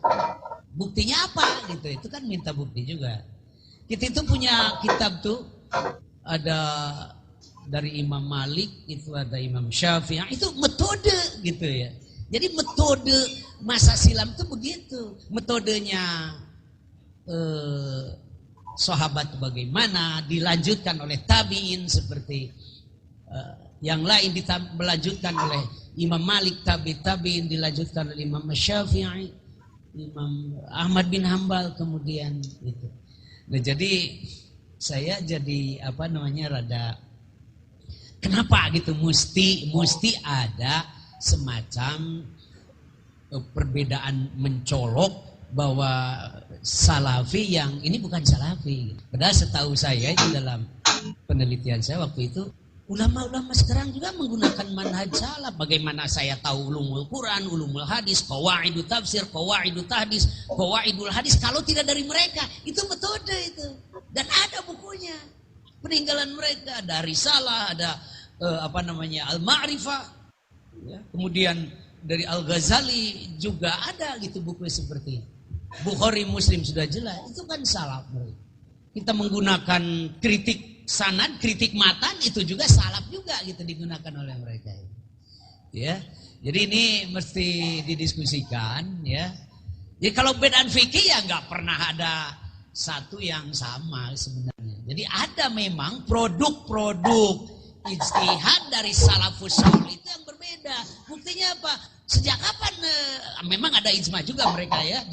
Buktinya apa gitu? Itu kan minta bukti juga. Kita itu punya kitab tuh ada dari Imam Malik, itu ada Imam Syafi'i, itu metode gitu ya. Jadi metode masa silam itu begitu. Metodenya sahabat bagaimana, dilanjutkan oleh tabi'in seperti yang lain dilanjutkan oleh Imam Malik, tabi'in dilanjutkan oleh Imam Syafi'i, Imam Ahmad bin Hambal kemudian itu. Nah, jadi saya jadi rada kenapa gitu mesti ada semacam perbedaan mencolok bahwa salafi yang ini bukan salafi. Padahal setahu saya itu dalam penelitian saya waktu itu ulama-ulama sekarang juga menggunakan manhaj salaf. Bagaimana saya tahu ulumul Quran, ulumul hadis, qawaidut tafsir, qawaidut hadis, qawaidul hadis kalau tidak dari mereka. Itu metode itu. Dan ada bukunya. Peninggalan mereka ada risalah, ada Al-Ma'rifah. Ya. Kemudian dari Al-Ghazali juga ada gitu buku seperti itu. Bukhari Muslim sudah jelas. Itu kan salaf mereka. Kita menggunakan kritik sanad, kritik matan itu juga salaf juga gitu digunakan oleh mereka. Ya. Jadi ini mesti didiskusikan ya. Jadi kalau bedaan fikih ya nggak pernah ada satu yang sama sebenarnya. Jadi ada memang produk-produk ijtihad dari salafus salih itu yang berbeda. Buktinya apa? Sejak kapan memang ada ijma juga mereka ya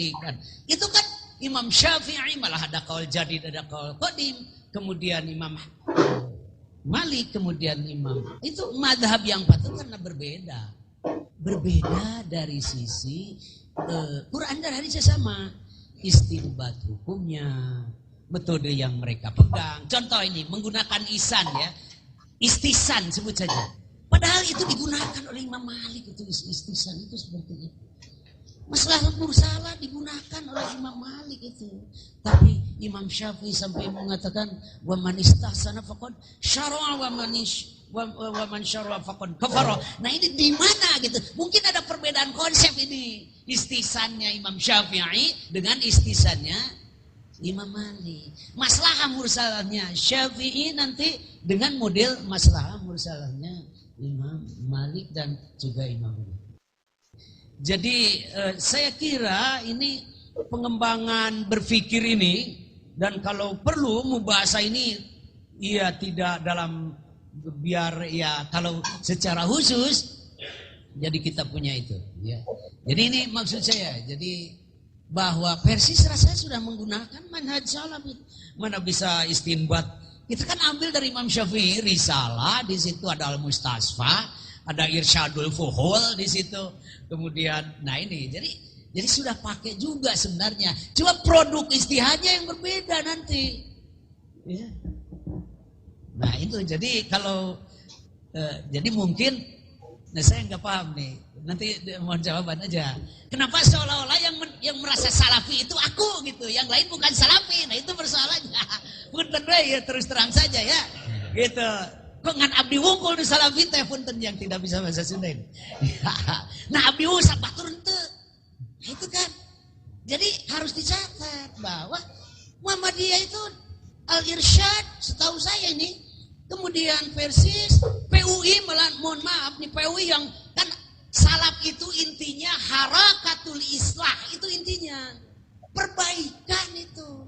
itu kan Imam Syafi'i malah ada qaul jadid, ada qaul qadim, kemudian Imam Malik, kemudian Imam itu mazhab yang patut karena berbeda dari sisi Quran dan hadisnya sama, istinbat hukumnya, metode yang mereka pegang. Contoh ini menggunakan isan ya, istisan sebut saja. Padahal itu digunakan oleh Imam Malik itu istisan itu seperti itu. Masalah mursalah digunakan oleh Imam Malik itu. Tapi Imam Syafi'i sampai mengatakan wa man istahsana faqad syara'a wa man syara'a faqad kafara. Nah ini di mana gitu? Mungkin ada perbedaan konsep ini. Istisannya Imam Syafi'i dengan istisannya Imam Malik. Masalah mursalahnya Syafi'i nanti dengan model masalah mursalahnya Imam Malik dan juga Imam Malik. Jadi saya kira ini pengembangan berpikir ini dan kalau perlu mubahasa ini ya tidak dalam biar ya kalau secara khusus jadi kita punya itu ya. Jadi ini maksud saya jadi bahwa Persis rasanya sudah menggunakan manhaj salaf itu. Mana bisa istinbat. Kita kan ambil dari Imam Syafi'i risalah, di situ ada Al-Mustasfa, ada Irsyadul Fuhul di situ. Kemudian nah ini jadi sudah pakai juga sebenarnya. Cuma produk istihadnya yang berbeda nanti. Ya. Nah itu jadi kalau jadi mungkin saya nggak paham nih. Nanti mohon jawaban aja. Kenapa seolah-olah yang merasa salafi itu aku gitu, yang lain bukan salafi. Nah itu persoalannya. Punten ya terus terang saja ya. Gitu. Kok ngan abdi wungkul di salafi teh punten yang tidak bisa bahasa Sunda. Nah abdi wungkul sabatur henteu. Nah itu kan. Jadi harus dicatat bahwa Muhammadiyah itu Al-Irsyad setahu saya ini. Kemudian Persis, PUI malah mohon maaf nih PUI yang kan salaf itu intinya harakatul islah, itu intinya perbaikan itu.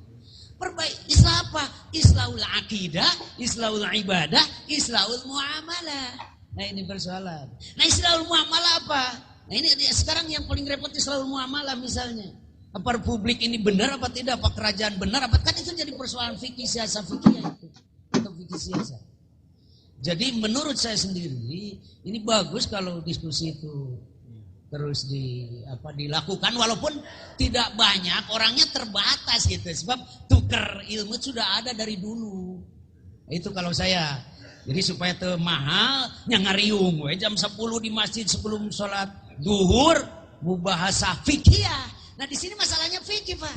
Islah apa? Islahul akidah, islahul ibadah, islahul muamalah. Nah ini persoalan. Nah islahul muamalah apa? Nah ini sekarang yang paling repot islahul muamalah misalnya. Apa republik ini benar apa tidak? Apa kerajaan benar apa? Kan itu jadi persoalan fikih siasat fikih itu. Atau fikih siasat. Jadi menurut saya sendiri ini bagus kalau diskusi itu terus dilakukan walaupun tidak banyak orangnya terbatas gitu sebab tuker ilmu sudah ada dari dulu. Itu kalau saya. Jadi supaya mahal nyangariung jam 10 di masjid sebelum sholat duhur mubahasa fikih. Nah di sini masalahnya fikih Pak.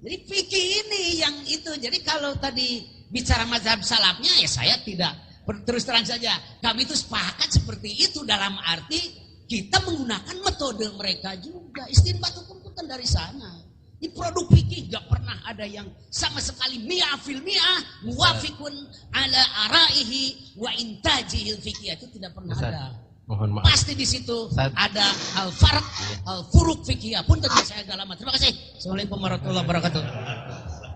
Jadi fikih ini yang itu. Jadi kalau tadi bicara mazhab salafnya ya saya tidak. Terus terang saja, kami itu sepakat seperti itu dalam arti kita menggunakan metode mereka juga. Istinbat hukum itu kan dari sana. Di produk fikih gak pernah ada yang sama sekali mi'ah fil mi'ah muwafiqun ala araihi wa intajihil fikih itu tidak pernah ada. Mohon maaf. Pasti di situ ada al-farq, al-furuq fikih. Pun tadi saya agak lama. Terima kasih. Assalamualaikum warahmatullahi wabarakatuh.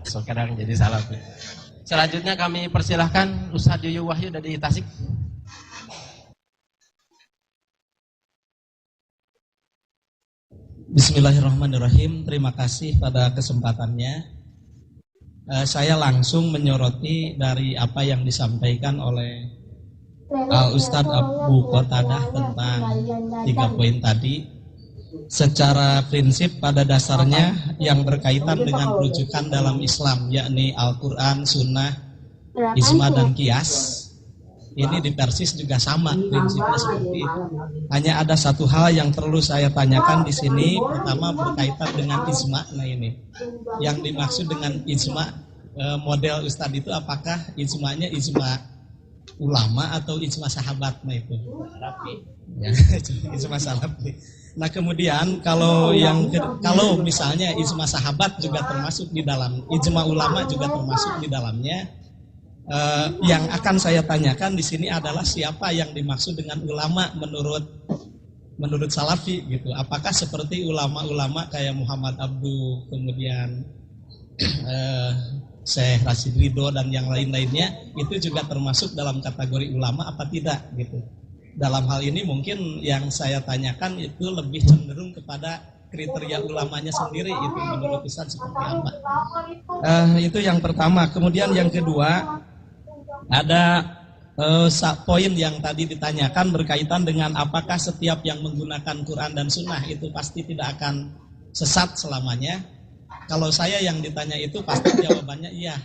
So kadang jadi salah. Selanjutnya kami persilahkan Ustaz Yuyu Wahyu dari Tasik. Bismillahirrahmanirrahim. Terima kasih pada kesempatannya. saya langsung menyoroti dari apa yang disampaikan oleh Ustadz Abu Qatadah tentang 3 poin tadi. Secara prinsip pada dasarnya yang berkaitan dengan rujukan dalam Islam, yakni Al-Quran, Sunnah, Ijma, dan Qiyas, ini di Persis juga sama prinsipnya seperti itu. Hanya ada satu hal yang perlu saya tanyakan di sini. Pertama berkaitan dengan ijma. Nah ini yang dimaksud dengan ijma, model Ustadz itu apakah ijmanya ijma ulama atau ijma sahabat? Nah itu ya, ijma salafi. Nah kemudian kalau misalnya ijma sahabat juga termasuk di dalam, ijma ulama juga termasuk di dalamnya. Yang akan saya tanyakan di sini adalah siapa yang dimaksud dengan ulama menurut Salafi gitu. Apakah seperti ulama-ulama kayak Muhammad Abduh, kemudian Syekh Rashid Ridho dan yang lain-lainnya, itu juga termasuk dalam kategori ulama apa tidak gitu. Dalam hal ini mungkin yang saya tanyakan itu lebih cenderung kepada kriteria ulamanya sendiri, itu menurut Ustaz seperti apa. Itu yang pertama. Kemudian yang kedua, ada poin yang tadi ditanyakan berkaitan dengan apakah setiap yang menggunakan Quran dan Sunnah itu pasti tidak akan sesat selamanya. Kalau saya yang ditanya itu pasti jawabannya iya.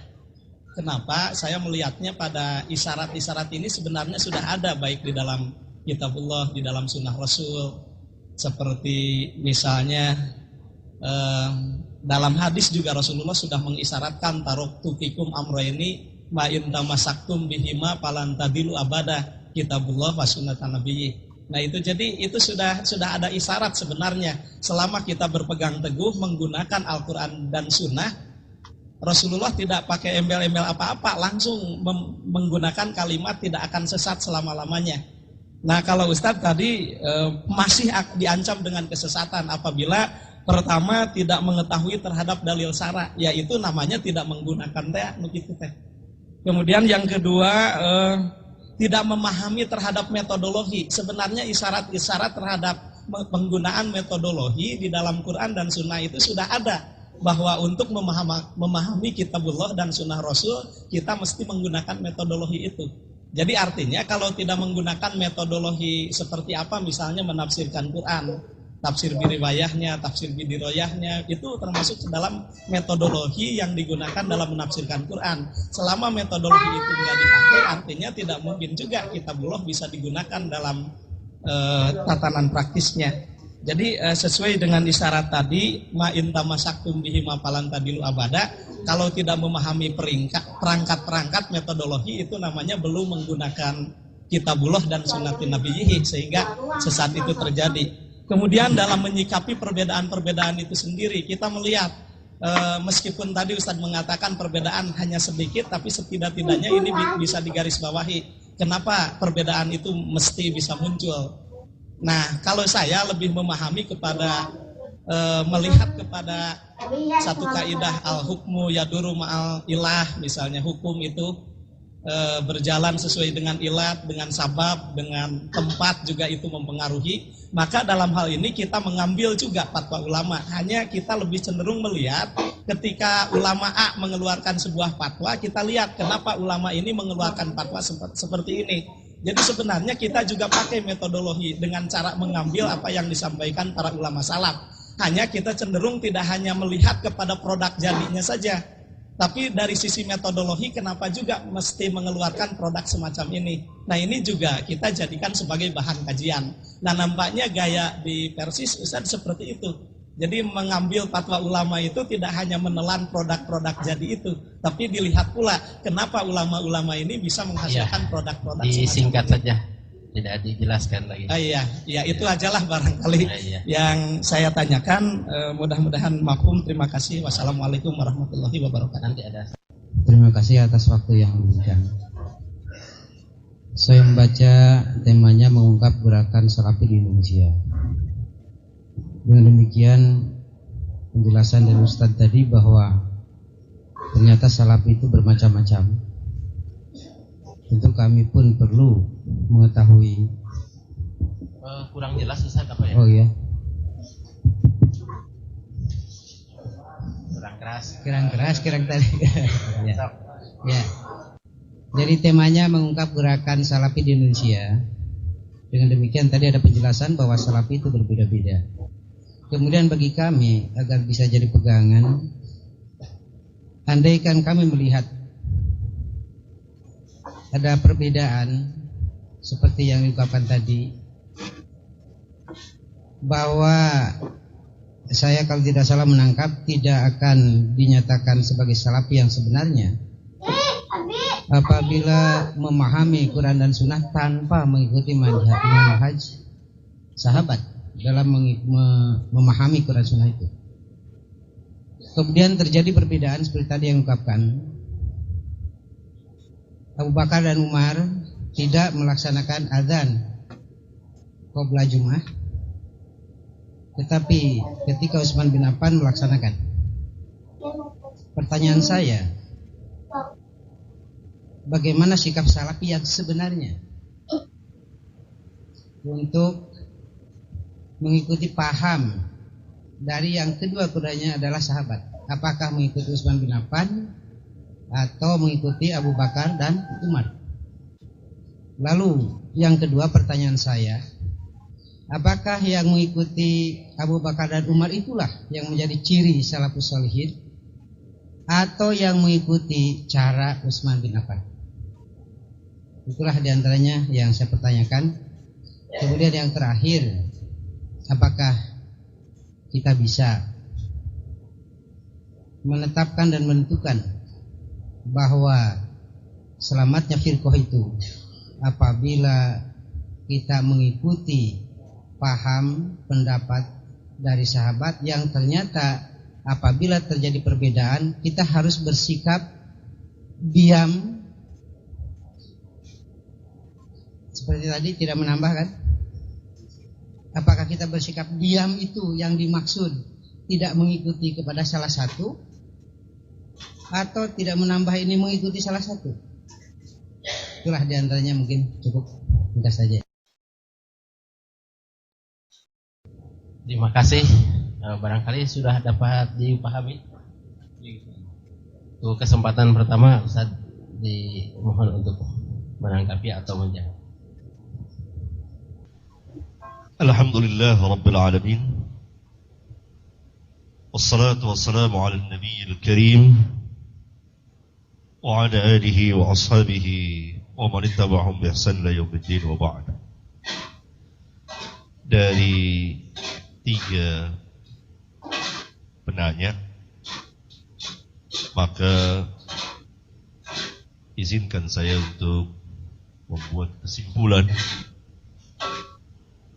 Kenapa? Saya melihatnya pada isyarat-isyarat ini sebenarnya sudah ada baik di dalam Kitabullah, di dalam Sunnah Rasul. Seperti misalnya dalam hadis juga Rasulullah sudah mengisyaratkan taraktu fikum amrayni ma in tamasaktum bihima falan tadilu abada, Kitabullah wa sunnatan nabiyyi. Nah itu jadi itu sudah ada isyarat sebenarnya. Selama kita berpegang teguh menggunakan Al-Quran dan Sunnah, Rasulullah tidak pakai embel-embel apa-apa, langsung menggunakan kalimat tidak akan sesat selama-lamanya. Nah kalau Ustadz tadi masih diancam dengan kesesatan apabila pertama tidak mengetahui terhadap dalil syara, yaitu namanya tidak menggunakan teh. Kemudian yang kedua tidak memahami terhadap metodologi. Sebenarnya isyarat-isyarat terhadap penggunaan metodologi di dalam Quran dan Sunnah itu sudah ada, bahwa untuk memahami Kitabullah dan Sunnah Rasul kita mesti menggunakan metodologi itu. Jadi artinya kalau tidak menggunakan metodologi seperti apa, misalnya menafsirkan Quran, tafsir biriwayahnya, tafsir bidiroyahnya, itu termasuk dalam metodologi yang digunakan dalam menafsirkan Quran. Selama metodologi itu tidak dipakai, artinya tidak mungkin juga Kitabullah bisa digunakan dalam tatanan praktisnya. Jadi sesuai dengan isyarat tadi, ma in tamasaktum bihi ma falan tadilu abada, kalau tidak memahami perangkat-perangkat metodologi itu namanya belum menggunakan Kitabullah dan sunnatin nabiyyi, sehingga sesat itu terjadi. Kemudian dalam menyikapi perbedaan-perbedaan itu sendiri, kita melihat meskipun tadi Ustadz mengatakan perbedaan hanya sedikit, tapi setidak-tidaknya ini bisa digarisbawahi. Kenapa perbedaan itu mesti bisa muncul? Nah, kalau saya lebih memahami kepada melihat kepada satu kaidah al-hukmu yaduru ma'al ilah, misalnya hukum itu berjalan sesuai dengan ilat, dengan sabab, dengan tempat juga itu mempengaruhi. Maka dalam hal ini kita mengambil juga fatwa ulama. Hanya kita lebih cenderung melihat ketika ulama A mengeluarkan sebuah fatwa, kita lihat kenapa ulama ini mengeluarkan fatwa seperti ini. Jadi sebenarnya kita juga pakai metodologi dengan cara mengambil apa yang disampaikan para ulama salaf. Hanya kita cenderung tidak hanya melihat kepada produk jadinya saja, tapi dari sisi metodologi kenapa juga mesti mengeluarkan produk semacam ini. Nah ini juga kita jadikan sebagai bahan kajian. Nah nampaknya gaya di Persis Ustadz seperti itu. Jadi mengambil fatwa ulama itu tidak hanya menelan produk-produk jadi itu, tapi dilihat pula kenapa ulama-ulama ini bisa menghasilkan produk-produk semacam ini. Disingkat saja, tidak dijelaskan lagi. Iya, itu ajalah barangkali yang saya tanyakan. Mudah-mudahan mafhum. Terima kasih. Wassalamualaikum warahmatullahi wabarakatuh. Nanti ada. Terima kasih atas waktu yang diberikan. Saya membaca temanya mengungkap gerakan Salafi di Indonesia. Dengan demikian penjelasan dari Ustadz tadi bahwa ternyata Salafi itu bermacam-macam. Tentu kami pun perlu mengetahui. Kurang jelas Ustaz apa ya? Oh ya. Kurang keras. Kurang keras, kurang tadi. Ya. Ya. Jadi temanya mengungkap gerakan Salafi di Indonesia. Dengan demikian tadi ada penjelasan bahwa Salafi itu berbeda-beda. Kemudian bagi kami agar bisa jadi pegangan, andaikan kami melihat ada perbedaan seperti yang diungkapkan tadi, bahwa saya kalau tidak salah menangkap tidak akan dinyatakan sebagai Salafi yang sebenarnya apabila memahami Quran dan Sunnah tanpa mengikuti manhaj sahabat dalam memahami Quran Sunnah itu. Kemudian terjadi perbedaan seperti tadi yang diungkapkan, Abu Bakar dan Umar tidak melaksanakan azan qabla Jum'ah, tetapi ketika Utsman bin Affan melaksanakan. Pertanyaan saya, bagaimana sikap Salafi yang sebenarnya untuk mengikuti paham dari yang kedua keduanya adalah sahabat? Apakah mengikuti Utsman bin Affan atau mengikuti Abu Bakar dan Umar? Lalu yang kedua pertanyaan saya, apakah yang mengikuti Abu Bakar dan Umar itulah yang menjadi ciri salafus shalihin, atau yang mengikuti cara Utsman bin Affan? Itulah diantaranya yang saya pertanyakan. Kemudian yang terakhir, apakah kita bisa menetapkan dan menentukan bahwa selamatnya firqah itu apabila kita mengikuti paham pendapat dari sahabat yang ternyata apabila terjadi perbedaan kita harus bersikap diam seperti tadi, tidak menambahkan? Apakah kita bersikap diam itu yang dimaksud tidak mengikuti kepada salah satu, atau tidak menambah ini mengikuti salah satu? Itulah diantaranya, mungkin cukup mudah saja. Terima kasih. Barangkali sudah dapat dipahami. Untuk kesempatan pertama, Ustaz dimohon untuk menanggapi atau menjawab. Alhamdulillah Rabbil Alamin, wassalatu wassalamu ala nabiyil karim wa ala alihi wa ashabihi wa man ittaba'ahum bi ihsan ila yaumiddin, wa ba'd. Dari tiga penanya, maka izinkan saya untuk membuat kesimpulan.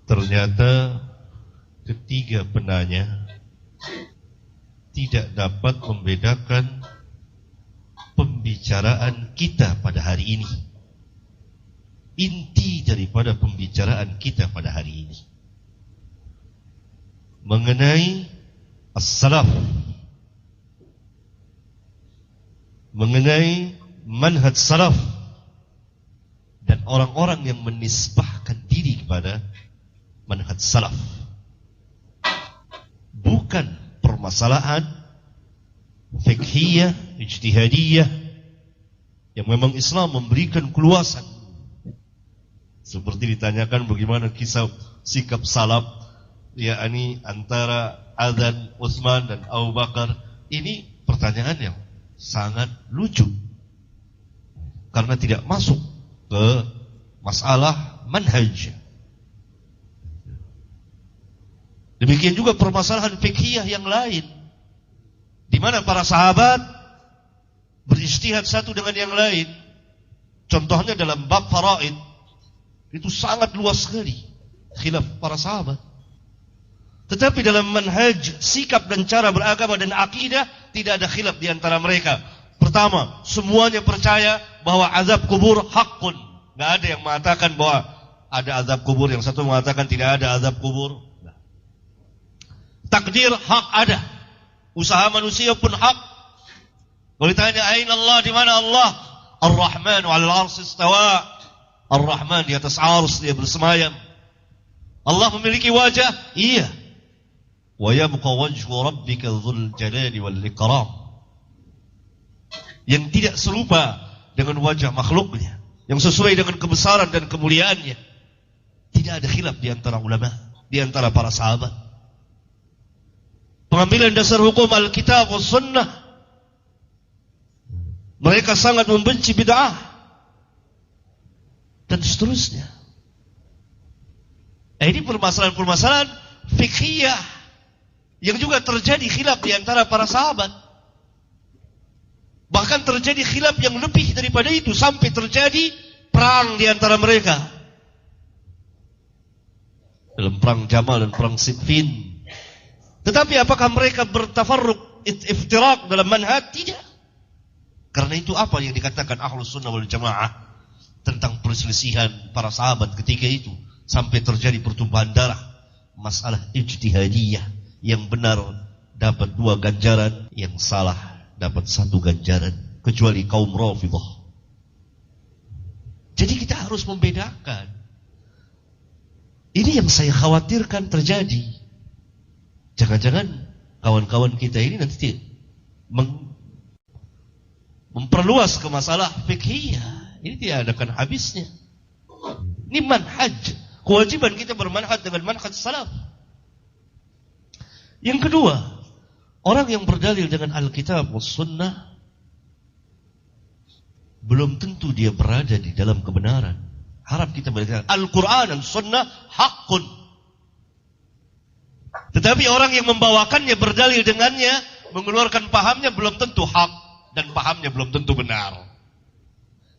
Ternyata ketiga penanya tidak dapat membedakan pembicaraan kita pada hari ini. Inti daripada pembicaraan kita pada hari ini mengenai as-salaf, mengenai manhaj salaf dan orang-orang yang menisbahkan diri kepada manhaj salaf. Bukan permasalahan fiqhiyah, ijtihadiyah yang memang Islam memberikan keluasan. Seperti ditanyakan bagaimana kisah sikap salaf, yakni antara azan Utsman dan Abu Bakar. Ini pertanyaan yang sangat lucu karena tidak masuk ke masalah manhaj. Demikian juga permasalahan fiqhiyah yang lain, di mana para sahabat berijtihad satu dengan yang lain. Contohnya dalam bab faraid, itu sangat luas sekali khilaf para sahabat. Tetapi dalam manhaj, sikap dan cara beragama dan akidah tidak ada khilaf di antara mereka. Pertama, semuanya percaya bahwa azab kubur hakun. Tidak ada yang mengatakan bahwa ada azab kubur, yang satu mengatakan tidak ada azab kubur. Takdir hak ada, usaha manusia pun hak. Kalau ditanya aina Allah, di mana Allah? Ar-Rahman 'alal 'arsy istawa. Ar-Rahman di atas ars, dia bersemayam. Allah memiliki wajah? Iya. Wa yabqa wajhu rabbika dzul jalali wal ikram. yang tidak serupa dengan wajah makhluknya, yang sesuai dengan kebesaran dan kemuliaannya. Tidak ada khilaf di antara ulama, di antara para sahabat. Pengambilan dasar hukum Alkitab dan Sunnah, mereka sangat membenci bid'ah dan seterusnya. Ini permasalahan-permasalahan fikhiyah yang juga terjadi khilaf di antara para sahabat. Bahkan terjadi khilaf yang lebih daripada itu, sampai terjadi perang di antara mereka. Dalam perang Jamal dan perang Siffin. Tetapi apakah mereka bertafarruq, iftiraq dalam manhaj? Tidak. Karena itu apa yang dikatakan Ahlus Sunnah wal Jamaah tentang perselisihan para sahabat ketika itu, sampai terjadi pertumpahan darah. Masalah ijtihadiyah, yang benar dapat 2 ganjaran, yang salah dapat 1 ganjaran, kecuali kaum Rafidhah. Jadi kita harus membedakan. Ini yang saya khawatirkan terjadi. Jangan-jangan kawan-kawan kita ini nanti memperluas ke masalah fikhiyah. Ini tidak adakan habisnya. Ini manhaj. Kewajiban kita bermanhaj dengan manhaj salaf. Yang kedua, orang yang berdalil dengan Alkitab dan Sunnah belum tentu dia berada di dalam kebenaran. Harap kita melihat Al-Quran dan Sunnah hakun. Tetapi orang yang membawakannya, berdalil dengannya, mengeluarkan pahamnya, belum tentu hak, dan pahamnya belum tentu benar.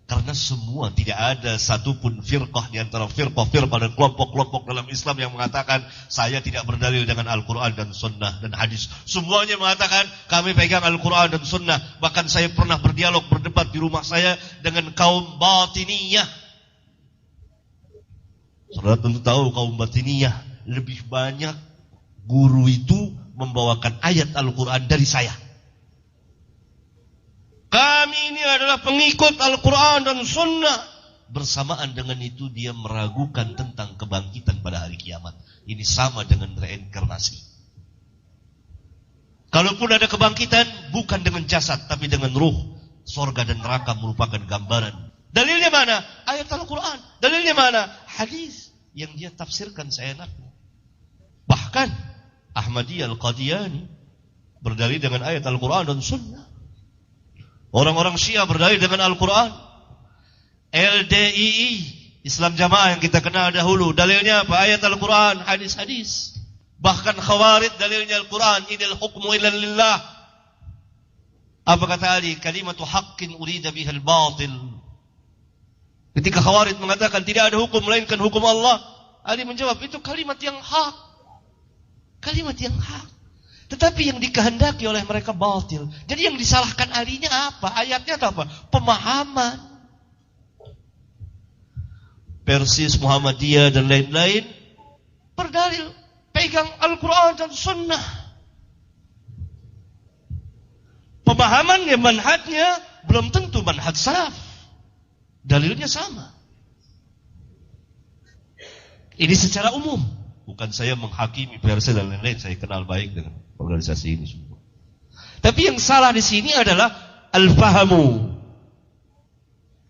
Karena semua, tidak ada satupun firqah di antara firqah dan kelompok-kelompok dalam Islam yang mengatakan saya tidak berdalil dengan Al-Quran dan Sunnah dan hadis. Semuanya mengatakan kami pegang Al-Quran dan Sunnah. Bahkan saya pernah berdialog, berdebat di rumah saya dengan kaum batiniyah. Saudara tentu tahu kaum batiniyah lebih banyak guru itu membawakan ayat Al-Quran dari saya. Kami ini adalah pengikut Al-Quran dan Sunnah. Bersamaan dengan itu dia meragukan tentang kebangkitan pada hari kiamat. Ini sama dengan reinkarnasi. Kalaupun ada kebangkitan, bukan dengan jasad, tapi dengan ruh. Surga dan neraka merupakan gambaran. Dalilnya mana? Ayat Al-Quran. Dalilnya mana? Hadis yang dia tafsirkan seenaknya. Bahkan Ahmadiyah Al-Qadiani berdalil dengan ayat Al-Quran dan Sunnah. Orang-orang Syiah berdalil dengan Al-Quran. LDII, Islam Jamaah yang kita kenal dahulu, dalilnya apa? Ayat Al-Quran, hadis-hadis. Bahkan Khawarij dalilnya Al-Quran, idil hukmu illa lillah. Apa kata Ali? Kalimatu haqqin urida bihal batil. Ketika Khawarij mengatakan tidak ada hukum melainkan hukum Allah, Ali menjawab, itu kalimat yang hak. Kalimat yang hak. Tetapi yang dikehendaki oleh mereka batil. Jadi yang disalahkan alinya apa? Ayatnya atau apa? Pemahaman. Persis, Muhammadiyah dan lain-lain berdalil pegang Al-Quran dan Sunnah. Pemahamannya, manhajnya belum tentu manhaj salaf. Dalilnya sama. Ini secara umum. Bukan saya menghakimi PRC dan lain-lain, saya kenal baik dengan organisasi ini semua. Tapi yang salah di sini adalah al-fahamu.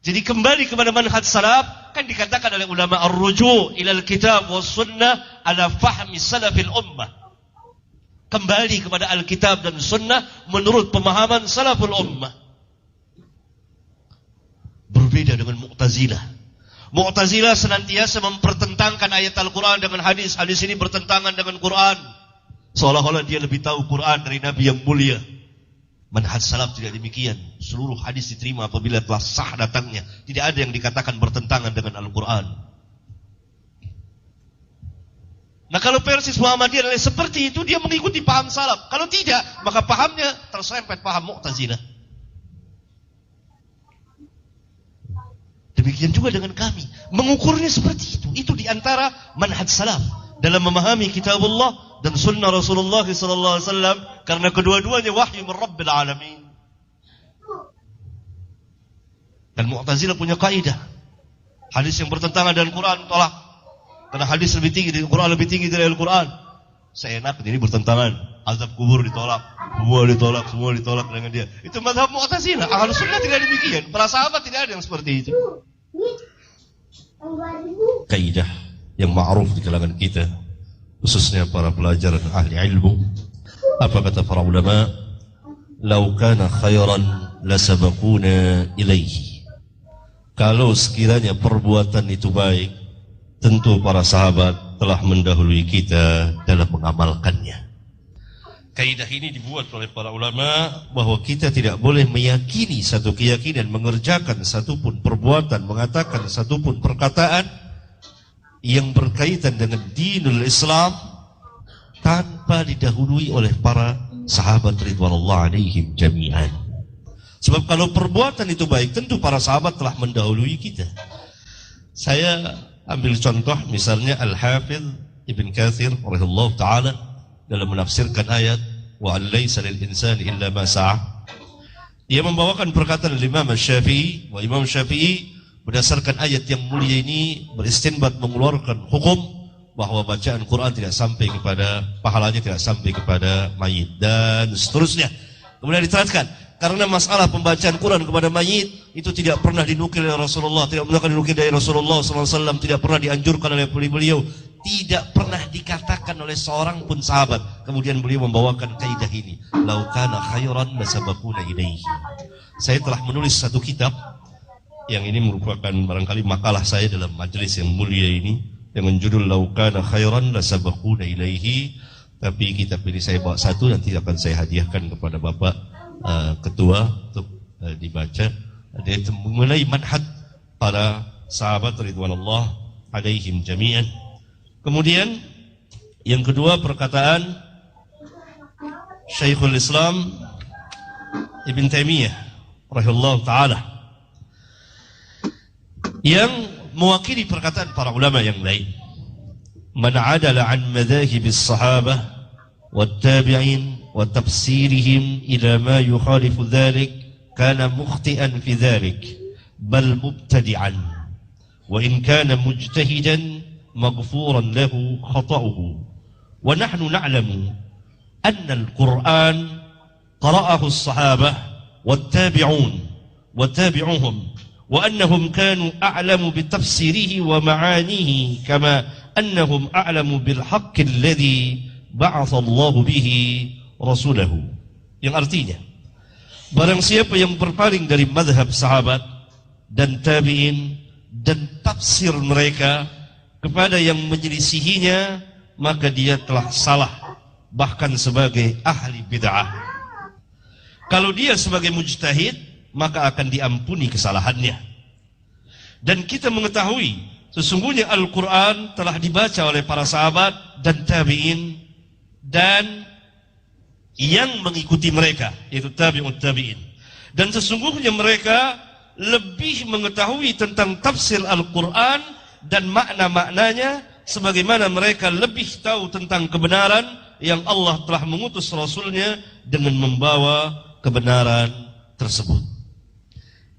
Jadi kembali kepada manhaj salaf, kan dikatakan oleh ulama ar-ruju' ila al-kitab was sunnah ala fahmi salafil ummah. Kembali kepada Alkitab dan Sunnah menurut pemahaman salaful ummah. Berbeda dengan Mu'tazilah. Mu'tazilah senantiasa mempertentangkan ayat Al-Quran dengan hadis. Hadis ini bertentangan dengan Quran. Seolah-olah dia lebih tahu Quran dari Nabi yang mulia. Manhaj salaf tidak demikian. Seluruh hadis diterima apabila telah sah datangnya. Tidak ada yang dikatakan bertentangan dengan Al-Quran. Nah kalau persis Muhammadiyah seperti itu, dia mengikuti paham salaf. Kalau tidak, maka pahamnya tersempet paham Mu'tazilah. Demikian juga dengan kami. Mengukurnya seperti itu. Itu diantara manhaj salaf. Dalam memahami kitabullah dan sunnah Rasulullah SAW. Karena kedua-duanya wahyu min Rabbil Alamin. Dan Mu'tazilah punya kaidah. Hadis yang bertentangan dengan Quran tolak. Karena hadis lebih tinggi dari Quran, lebih tinggi dari Al-Quran. seenak ini bertentangan. Azab kubur ditolak, semua ditolak dengan dia. Itu mazhab Mu'tazilah. Ahlus sunnah tidak demikian. Para sahabat tidak ada yang seperti itu. Kaidah yang ma'ruf di kalangan kita, khususnya para pelajar dan ahli ilmu. Apa kata para ulama? Lau kana khairan lasabaquna ilaihi. Kalau sekiranya perbuatan itu baik, tentu para sahabat telah mendahului kita dalam mengamalkannya. Kaidah ini dibuat oleh para ulama bahwa kita tidak boleh meyakini satu keyakinan, mengerjakan satu pun perbuatan, mengatakan satu pun perkataan yang berkaitan dengan dinul Islam tanpa didahului oleh para sahabat ridwanullah alaihim jami'an. Sebab kalau perbuatan itu baik, tentu para sahabat telah mendahului kita. Saya ambil contoh misalnya Al-Hafidh Ibn Katsir rahimahullah ta'ala dalam menafsirkan ayat wa an laysa lil insani illa ma sa'a. Dia membawakan perkataan Imam Syafi'i, wa Imam Syafi'i berdasarkan ayat yang mulia ini beristinbat mengeluarkan hukum bahwa bacaan Quran tidak sampai kepada pahalanya, tidak sampai kepada mayit dan seterusnya. Kemudian diterangkan karena masalah pembacaan Quran kepada mayit itu tidak pernah dinukil oleh Rasulullah, tidak pernah dinukil dari Rasulullah SAW, tidak pernah dianjurkan oleh beliau, tidak pernah dikatakan oleh seorang pun sahabat. Kemudian beliau membawakan kaidah ini, lau kana khairan lasabaquna ilaihi. Saya telah menulis satu kitab yang ini merupakan barangkali makalah saya dalam majelis yang mulia ini dengan judul lau kana khairan lasabaquna ilaihi. Tapi kitab ini saya bawa satu, nanti akan saya hadiahkan kepada Bapak Ketua untuk dibaca. Dia mengenai manhaj para sahabat ridwanullah alaihim jami'an. Kemudian yang kedua perkataan Syekhul Islam Ibn Taimiyah rahimahullah ta'ala yang mewakili perkataan para ulama yang lain. Man adala an madhahibis sahabah wat tabi'in wa tafsirihim ila ma yukhalifu dhalik kana mukhti'an fi dhalik bal mubtadi'an wa in kana mujtahidan maghfuran lahu khata'uhu wa nahnu na'lamu anna al-Qur'an qara'ahu as-sahabah wat tabi'un wa tabi'uhum wa annahum kanu a'lamu bi tafsirihi wa ma'anihi kama annahum a'lamu bil haqqi alladhi ba'atha Allah bihi rasulahu. Yang artinya barang siapa yang berpaling dari mazhab sahabat dan tabi'in dan tafsir mereka kepada yang menyelisihinya, maka dia telah salah, bahkan sebagai ahli bid'ah. Kalau dia sebagai mujtahid, maka akan diampuni kesalahannya. Dan kita mengetahui sesungguhnya Al-Quran telah dibaca oleh para sahabat dan tabi'in dan yang mengikuti mereka, yaitu tabi'ut tabi'in. Dan sesungguhnya mereka lebih mengetahui tentang tafsir Al-Quran dan makna-maknanya sebagaimana mereka lebih tahu tentang kebenaran yang Allah telah mengutus Rasulnya dengan membawa kebenaran tersebut.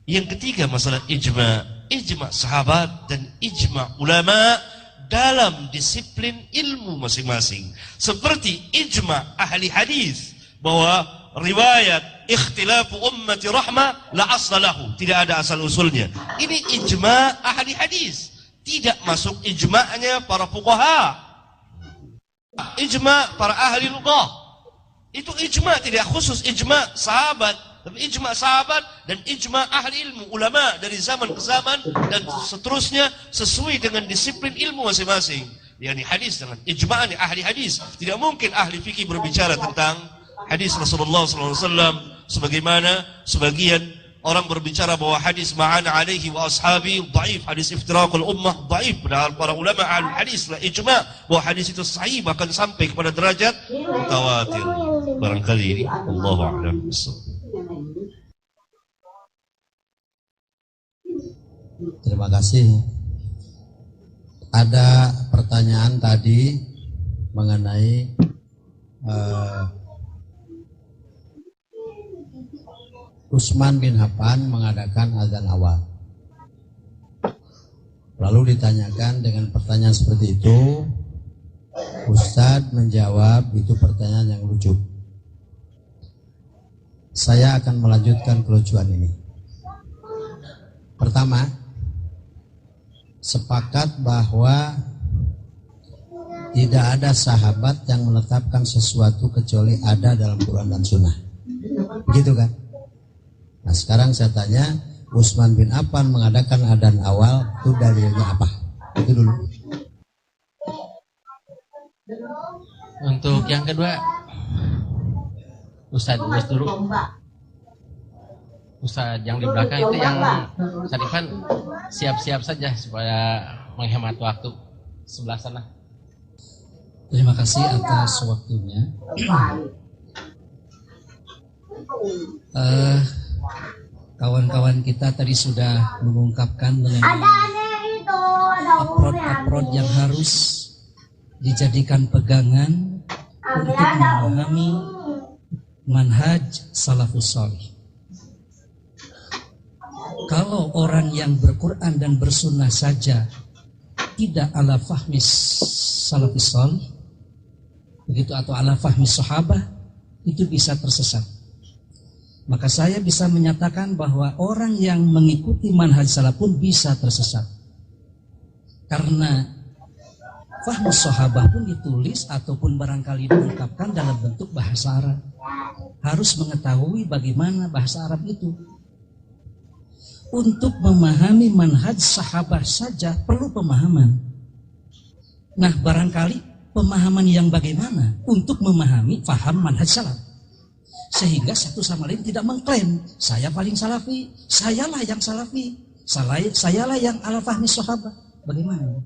Yang ketiga masalah ijma' sahabat dan ijma' ulama dalam disiplin ilmu masing-masing. Seperti ijma' ahli hadis bahwa riwayat ikhtilafu ummati rahmah la asla lahu, tidak ada asal usulnya. Ini ijma' ahli hadis, tidak masuk ijma'nya para fuqaha, ijma' para ahli lughah. Itu ijma' tidak khusus ijma' sahabat, tapi ijma' sahabat dan ijma' ahli ilmu, ulama dari zaman ke zaman dan seterusnya sesuai dengan disiplin ilmu masing-masing. Yani hadis dengan ijma'nya ahli hadis. Tidak mungkin ahli fikih berbicara tentang hadis Rasulullah SAW sebagaimana sebagian orang berbicara bahwa hadis ma'ana alaihi wa ashabi dhaif, hadis iftiraqul ummah dhaif. Padahal para ulama ahli hadis lah ijma' bahwa hadis itu sahih, bahkan sampai kepada derajat mutawatir. Barangkali ini Allahu a'lam bissawab. Terima kasih. Ada pertanyaan tadi mengenai Utsman bin Affan mengadakan azan awal. Lalu ditanyakan dengan pertanyaan seperti itu, Ustadz menjawab itu pertanyaan yang lucu. Saya akan melanjutkan kelucuan ini. Pertama, sepakat bahwa tidak ada sahabat yang menetapkan sesuatu kecuali ada dalam Quran dan Sunnah. Begitu kan? Nah sekarang saya tanya, Utsman bin Affan mengadakan adzan awal, itu dalilnya apa? Itu dulu. Untuk yang kedua, Ustadz dulu. Ustadz yang di belakang itu yang Ustadz Ivan siap-siap saja supaya menghemat waktu. Sebelah sana. Terima kasih atas waktunya. Kawan-kawan kita tadi sudah mengungkapkan mengenai upload yang harus dijadikan pegangan untuk memahami manhaj salafus salih. Kalau orang yang berquran dan bersunnah saja tidak ala fahmi salafus salih, begitu, atau ala fahmi sahabah, itu bisa tersesat. Maka saya bisa menyatakan bahwa orang yang mengikuti manhaj salaf pun bisa tersesat. Karena fahmu sahabah pun ditulis ataupun barangkali diungkapkan dalam bentuk bahasa Arab. Harus mengetahui bagaimana bahasa Arab itu. Untuk memahami manhaj sahabah saja perlu pemahaman. Nah, barangkali pemahaman yang bagaimana untuk memahami faham manhaj salaf. Sehingga satu sama lain tidak mengklaim saya paling salafi, sayalah yang salafi, sayalah yang ala fahmi sahabah. Bagaimana?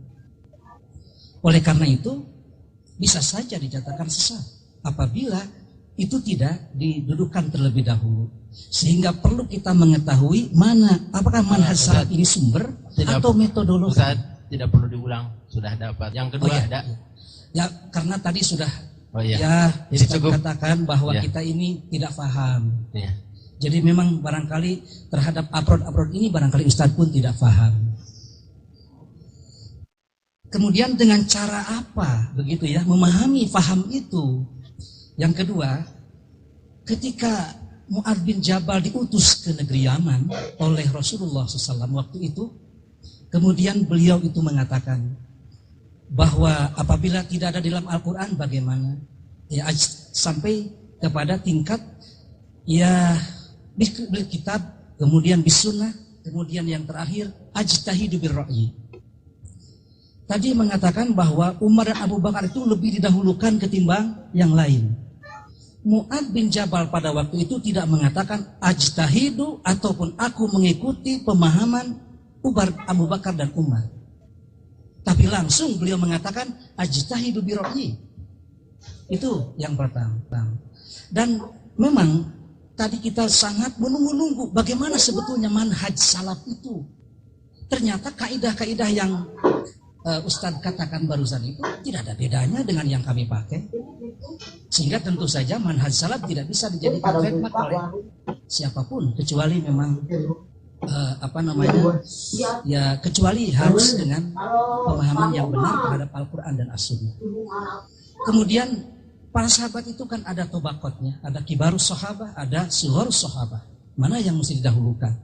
Oleh karena itu bisa saja dinyatakan sesat apabila itu tidak didudukan terlebih dahulu. Sehingga perlu kita mengetahui mana apakah manhaj salaf ini sumber atau metodologi. Ustaz, tidak perlu diulang, sudah dapat. Yang kedua ada. Ya, karena tadi sudah ya, jadi cukup katakan bahwa kita ini tidak paham. Ya. Jadi memang barangkali terhadap upload ini barangkali Ustadz pun tidak paham. Kemudian dengan cara apa begitu ya memahami faham itu? Yang kedua, ketika Mu'adz bin Jabal diutus ke negeri Yaman oleh Rasulullah SAW waktu itu, kemudian beliau itu mengatakan bahwa apabila tidak ada di dalam Al-Quran bagaimana? Ya, sampai kepada tingkat ya bil kitab, kemudian bis sunnah, kemudian yang terakhir ajtahidu bir ra'yi. Tadi mengatakan bahwa Umar dan Abu Bakar itu lebih didahulukan ketimbang yang lain. Mu'adz bin Jabal pada waktu itu tidak mengatakan ajtahidu ataupun aku mengikuti pemahaman Abu Bakar dan Umar. Tapi langsung beliau mengatakan ajtahidu bi ra'yi. Itu yang pertama. Dan memang tadi kita sangat menunggu-nunggu bagaimana sebetulnya manhaj salaf itu. Ternyata kaidah-kaidah yang Ustadz katakan barusan itu tidak ada bedanya dengan yang kami pakai. Sehingga tentu saja manhaj salaf tidak bisa dijadikan trademark oleh siapapun kecuali memang ya kecuali harus dengan pemahaman yang benar terhadap Al-Quran dan As-Sunnah. Kemudian para sahabat itu kan ada tobakotnya, ada kibarus sahabah, ada sughurus sahabah. Mana yang mesti didahulukan?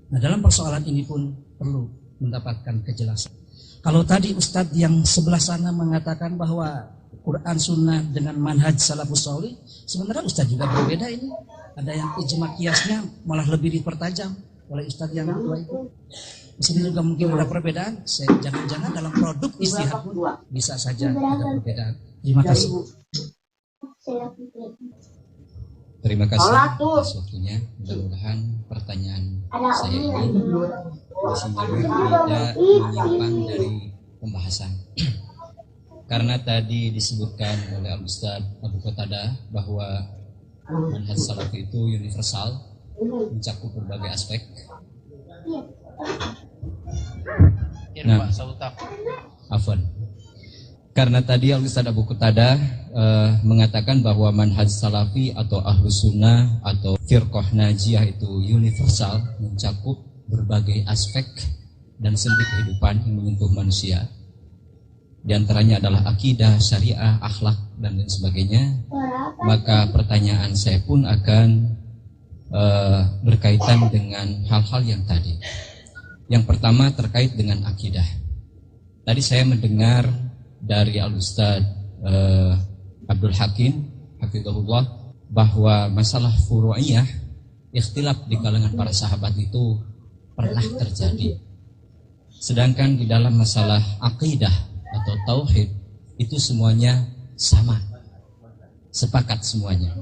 Nah dalam persoalan ini pun perlu mendapatkan kejelasan. Kalau tadi Ustadz yang sebelah sana mengatakan bahwa Quran Sunnah dengan manhaj salafus salih, sebenarnya Ustadz juga berbeda ini. Ada yang ijma kiasnya malah lebih dipertajam oleh Ustadz yang kedua itu. Di sini juga mungkin ada perbedaan. Jangan-jangan dalam produk istihad pun bisa saja ada perbedaan. Terima kasih. Terima kasih atas waktunya. Mudah-mudahan pertanyaan saya ini tidak menyimpang dari pembahasan. Karena tadi disebutkan oleh Al-Ustaz Abu Qatadah bahwa manhaj salaf itu universal, mencakup berbagai aspek. Nah, afwan. Karena tadi Al-Ustaz Abu Qatadah mengatakan bahwa manhaj salafi atau ahlus sunnah atau firqah najiyah itu universal, mencakup berbagai aspek dan sendi kehidupan yang menyentuh manusia. di antaranya adalah akidah, syariah, akhlak, dan lain sebagainya. Maka pertanyaan saya pun akan berkaitan dengan hal-hal yang tadi. Yang pertama terkait dengan akidah. Tadi saya mendengar dari Al-Ustaz Abdul Hakim hafizahullah bahwa masalah furu'iyah, ikhtilaf di kalangan para sahabat itu pernah terjadi. Sedangkan di dalam masalah akidah atau tauhid itu semuanya sama, sepakat semuanya.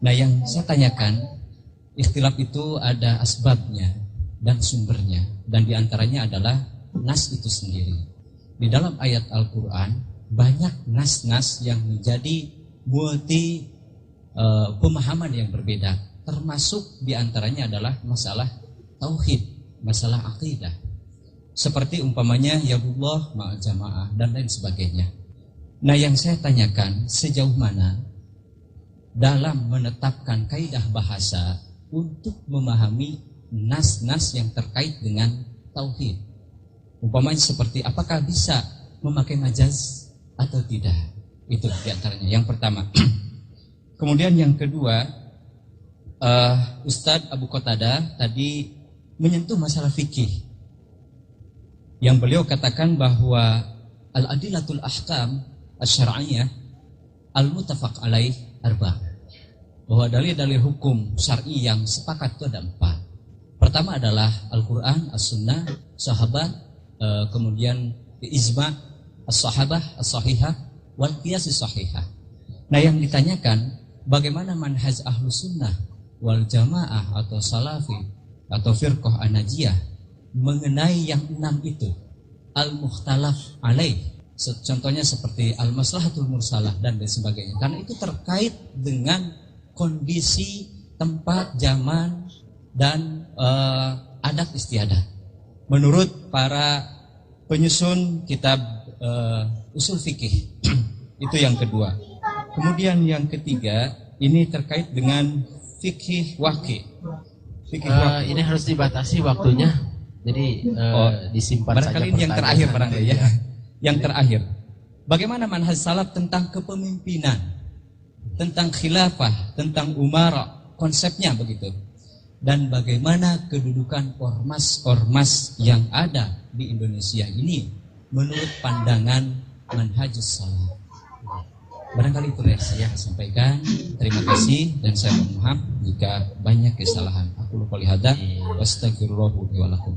Nah, yang saya tanyakan, ikhtilaf itu ada asbabnya dan sumbernya, dan diantaranya adalah nas itu sendiri. Di dalam ayat Al-Quran banyak nas-nas yang menjadi multi pemahaman yang berbeda, termasuk diantaranya adalah masalah tauhid, masalah akidah. Seperti umpamanya yadullah ma'al jamaah dan lain sebagainya. Nah, yang saya tanyakan, sejauh mana dalam menetapkan kaidah bahasa untuk memahami nas-nas yang terkait dengan tauhid. Umpamanya seperti apakah bisa memakai majaz atau tidak. Itu diantaranya yang pertama. Kemudian yang kedua, Ustadz Abu Qatadah tadi menyentuh masalah fikih. Yang beliau katakan bahwa al-adilatul ahkam asy-syar'iyyah al-muttafaq alaih arba'. Bahwa dalil-dalil hukum syar'i yang sepakat itu ada 4. Pertama adalah Al-Quran, As-Sunnah, Sahabat, kemudian Ijma' As-Sahabah, As-Sahihah, wal Qiyas As-Sahihah. Nah, yang ditanyakan, bagaimana manhaj Ahlus Sunnah wal Jamaah atau Salafi atau Firqah An-Najiyah mengenai yang 6 itu, Al-Mukhtalaf alaih. Contohnya seperti Al-Maslahatul Mursalah dan lain sebagainya. Karena itu terkait dengan kondisi, tempat, zaman, dan adat istiadat. Menurut para penyusun kitab usul fikih. Itu yang kedua. Kemudian yang ketiga, ini terkait dengan fikih waqi. Ini harus dibatasi waktunya. Jadi disimpan saja. Barangkali yang terakhir barangkali ya. Yang terakhir. Bagaimana manhaj salaf tentang kepemimpinan, tentang khilafah, tentang umara, konsepnya begitu. Dan bagaimana kedudukan ormas-ormas yang ada di Indonesia ini menurut pandangan manhajus salaf. Barangkali itu yang saya sampaikan. Terima kasih dan saya mohon maaf jika banyak kesalahan. Aku lupa lihada. Astagfirullahaladzim wa lakum.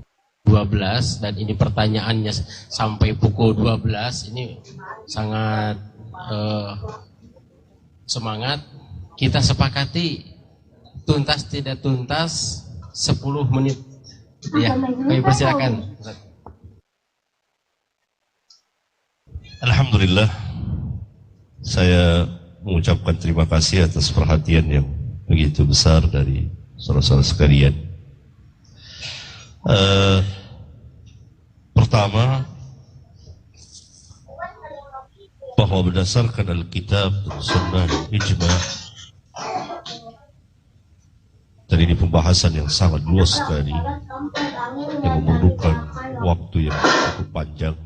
12 dan ini pertanyaannya sampai pukul 12 ini sangat semangat. Kita sepakati tuntas tidak tuntas 10 menit. Ya, kami persilakan. Alhamdulillah, saya mengucapkan terima kasih atas perhatian yang begitu besar dari saudara-saudara sekalian. Pertama, bahwa berdasarkan Alkitab dan Sunnah Ijma', dan ini pembahasan yang sangat luas sekali yang memerlukan waktu yang cukup panjang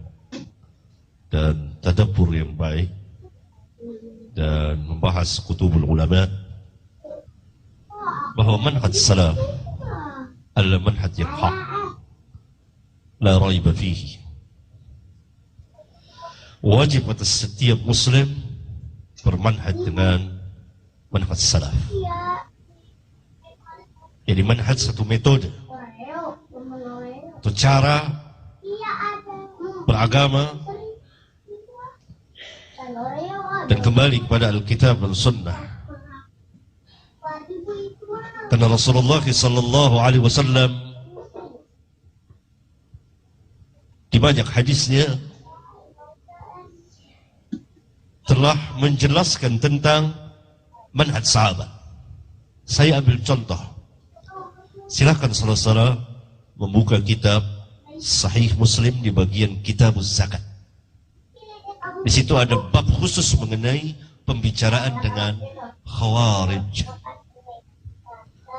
dan tadabbur yang baik dan membahas kutubul ulama, bahwa manhaj salaf adalah manhaj yang hak, la raiba fihi. Wajib atas setiap muslim bermanhaj dengan manhaj salaf. Jadi manhaj satu metode atau cara beragama dan kembali kepada Alkitab dan Sunnah. Karena Rasulullah sallallahu alaihi wasallam di banyak hadisnya telah menjelaskan tentang manhaj sahabat. Saya ambil contoh. Silakan saudara-saudara membuka kitab Sahih Muslim di bagian kitab zakat. Di situ ada bab khusus mengenai pembicaraan dengan Khawarij,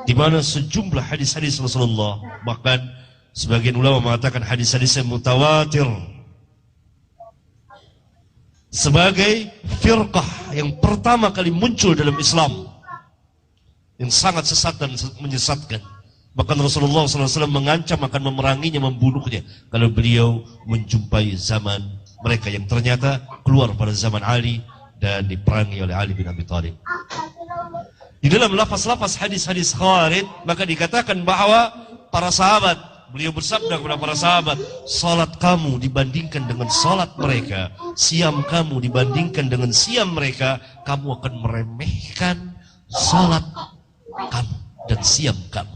di mana sejumlah hadis-hadis Rasulullah, bahkan sebagian ulama mengatakan hadis-hadis yang mutawatir, sebagai firqah yang pertama kali muncul dalam Islam, yang sangat sesat dan menyesatkan. Bahkan Rasulullah SAW mengancam akan memeranginya, membunuhnya kalau beliau menjumpai zaman mereka yang ternyata keluar pada zaman Ali dan diperangi oleh Ali bin Abi Thalib. Di dalam lafaz-lafaz hadis-hadis Khawarij maka dikatakan bahwa para sahabat, beliau bersabda kepada para sahabat, salat kamu dibandingkan dengan salat mereka, siam kamu dibandingkan dengan siam mereka, kamu akan meremehkan salat kamu dan siam kamu.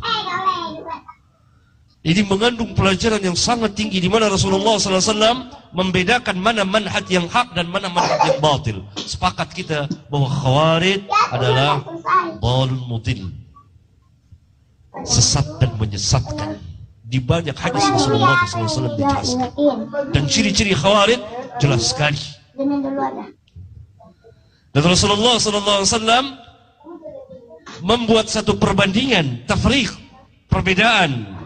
Ini mengandung pelajaran yang sangat tinggi di mana Rasulullah SAW membedakan mana manhaj yang hak dan mana manhaj yang batil. Sepakat kita bahwa Khawarij adalah dhalun mudil, sesat dan menyesatkan. Di banyak hadis Rasulullah SAW dijelaskan. Dan ciri-ciri Khawarij jelas sekali. Dan Rasulullah SAW membuat satu perbandingan, tafriq, perbedaan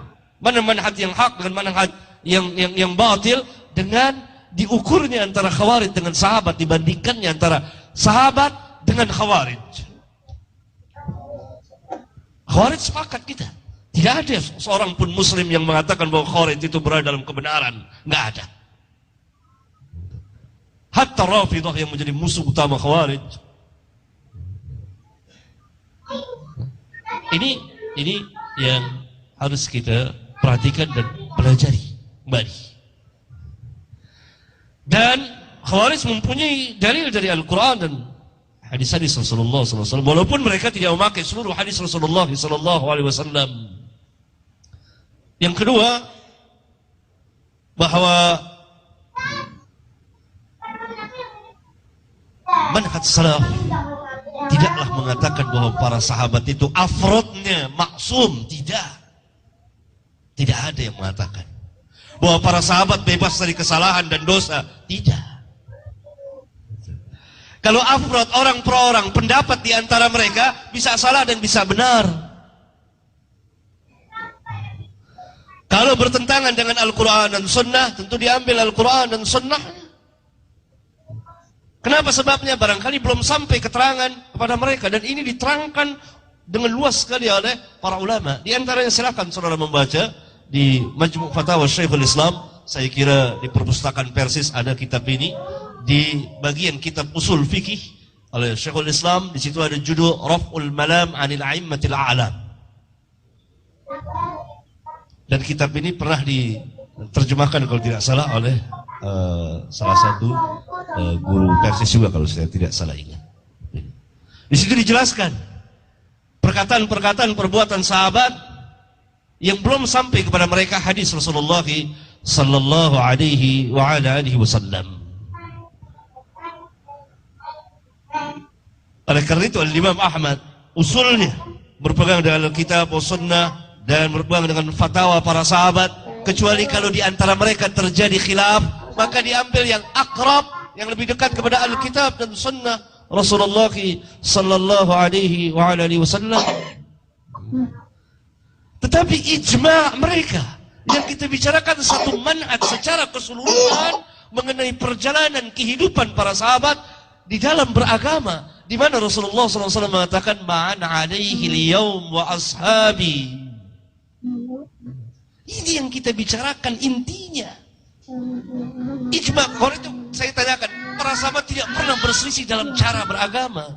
mana manhaj yang hak dengan manhaj yang batil, dengan diukurnya antara Khawarij dengan sahabat, dibandingkannya antara sahabat dengan Khawarij. Khawarij sepakat kita. Tidak ada seorang pun muslim yang mengatakan bahwa Khawarij itu berada dalam kebenaran. Nggak ada. Hatta Rafidah yang menjadi musuh utama Khawarij. Ini yang harus kita perhatikan dan pelajari kembali. Dan Khawarij mempunyai dalil dari Al-Quran dan hadis-hadis Rasulullah SAW, walaupun mereka tidak memakai seluruh hadis Rasulullah SAW. Yang kedua, bahwa manhaj salaf tidaklah mengatakan bahwa para sahabat itu afrodnya maksum. Tidak ada yang mengatakan bahwa para sahabat bebas dari kesalahan dan dosa. Tidak. Kalau afrod, orang per orang, pendapat di antara mereka bisa salah dan bisa benar. Kalau bertentangan dengan Al-Quran dan Sunnah, tentu diambil Al-Quran dan Sunnah. Kenapa sebabnya? Barangkali belum sampai keterangan kepada mereka, dan ini diterangkan dengan luas sekali oleh para ulama. Di antaranya silakan saudara membaca di Majmu' Fatawa Syekhul Islam. Saya kira di perpustakaan Persis ada kitab ini. Di bagian kitab usul fikih oleh Syekhul Islam, di situ ada judul Raf'ul Malam 'anil A'immatil A'lam. Dan kitab ini pernah diterjemahkan kalau tidak salah oleh salah satu guru Persis juga kalau saya tidak salah ingat. Di situ dijelaskan perkataan-perkataan perbuatan sahabat yang belum sampai kepada mereka hadis Rasulullah sallallahu alaihi wa ala alihi wasallam. Oleh karena itu Imam Ahmad usulnya berpegang dengan Alkitab wa Sunnah dan berpegang dengan fatwa para sahabat, kecuali kalau di antara mereka terjadi khilaf, maka diambil yang akrab, yang lebih dekat kepada Alkitab dan Sunnah Rasulullah sallallahu alaihi wa alihi wasallam. Tetapi ijma' mereka yang kita bicarakan satu manhaj secara keseluruhan mengenai perjalanan kehidupan para sahabat di dalam beragama, di mana Rasulullah SAW mengatakan ma'ana alaihi liyawm wa ashabi. Ini yang kita bicarakan intinya. Ijma' kalau itu saya tanyakan, para sahabat tidak pernah berselisih dalam cara beragama.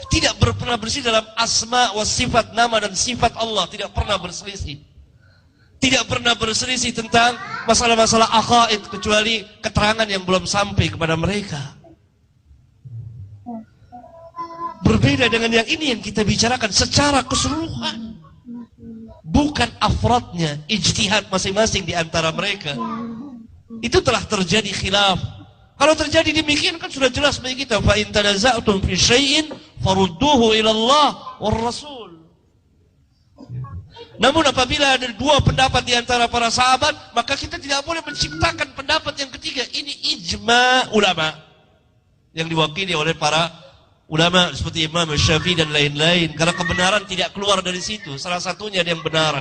Tidak pernah berselisih dalam asma wa sifat, nama dan sifat Allah, tidak pernah berselisih. Tidak pernah berselisih tentang masalah-masalah aqaid, kecuali keterangan yang belum sampai kepada mereka. Berbeda dengan yang ini yang kita bicarakan secara keseluruhan. Bukan afrodnya, ijtihad masing-masing di antara mereka. Itu telah terjadi khilaf. Kalau terjadi demikian kan sudah jelas bagi kita, fa in tanaza'tum fi syai'in farudduhu ila Allah war Rasul. Namun apabila ada dua pendapat di antara para sahabat, maka kita tidak boleh menciptakan pendapat yang ketiga. Ini ijma' ulama yang diwakili oleh para ulama seperti Imam Syafi'i dan lain-lain. Karena kebenaran tidak keluar dari situ. Salah satunya ada yang benar.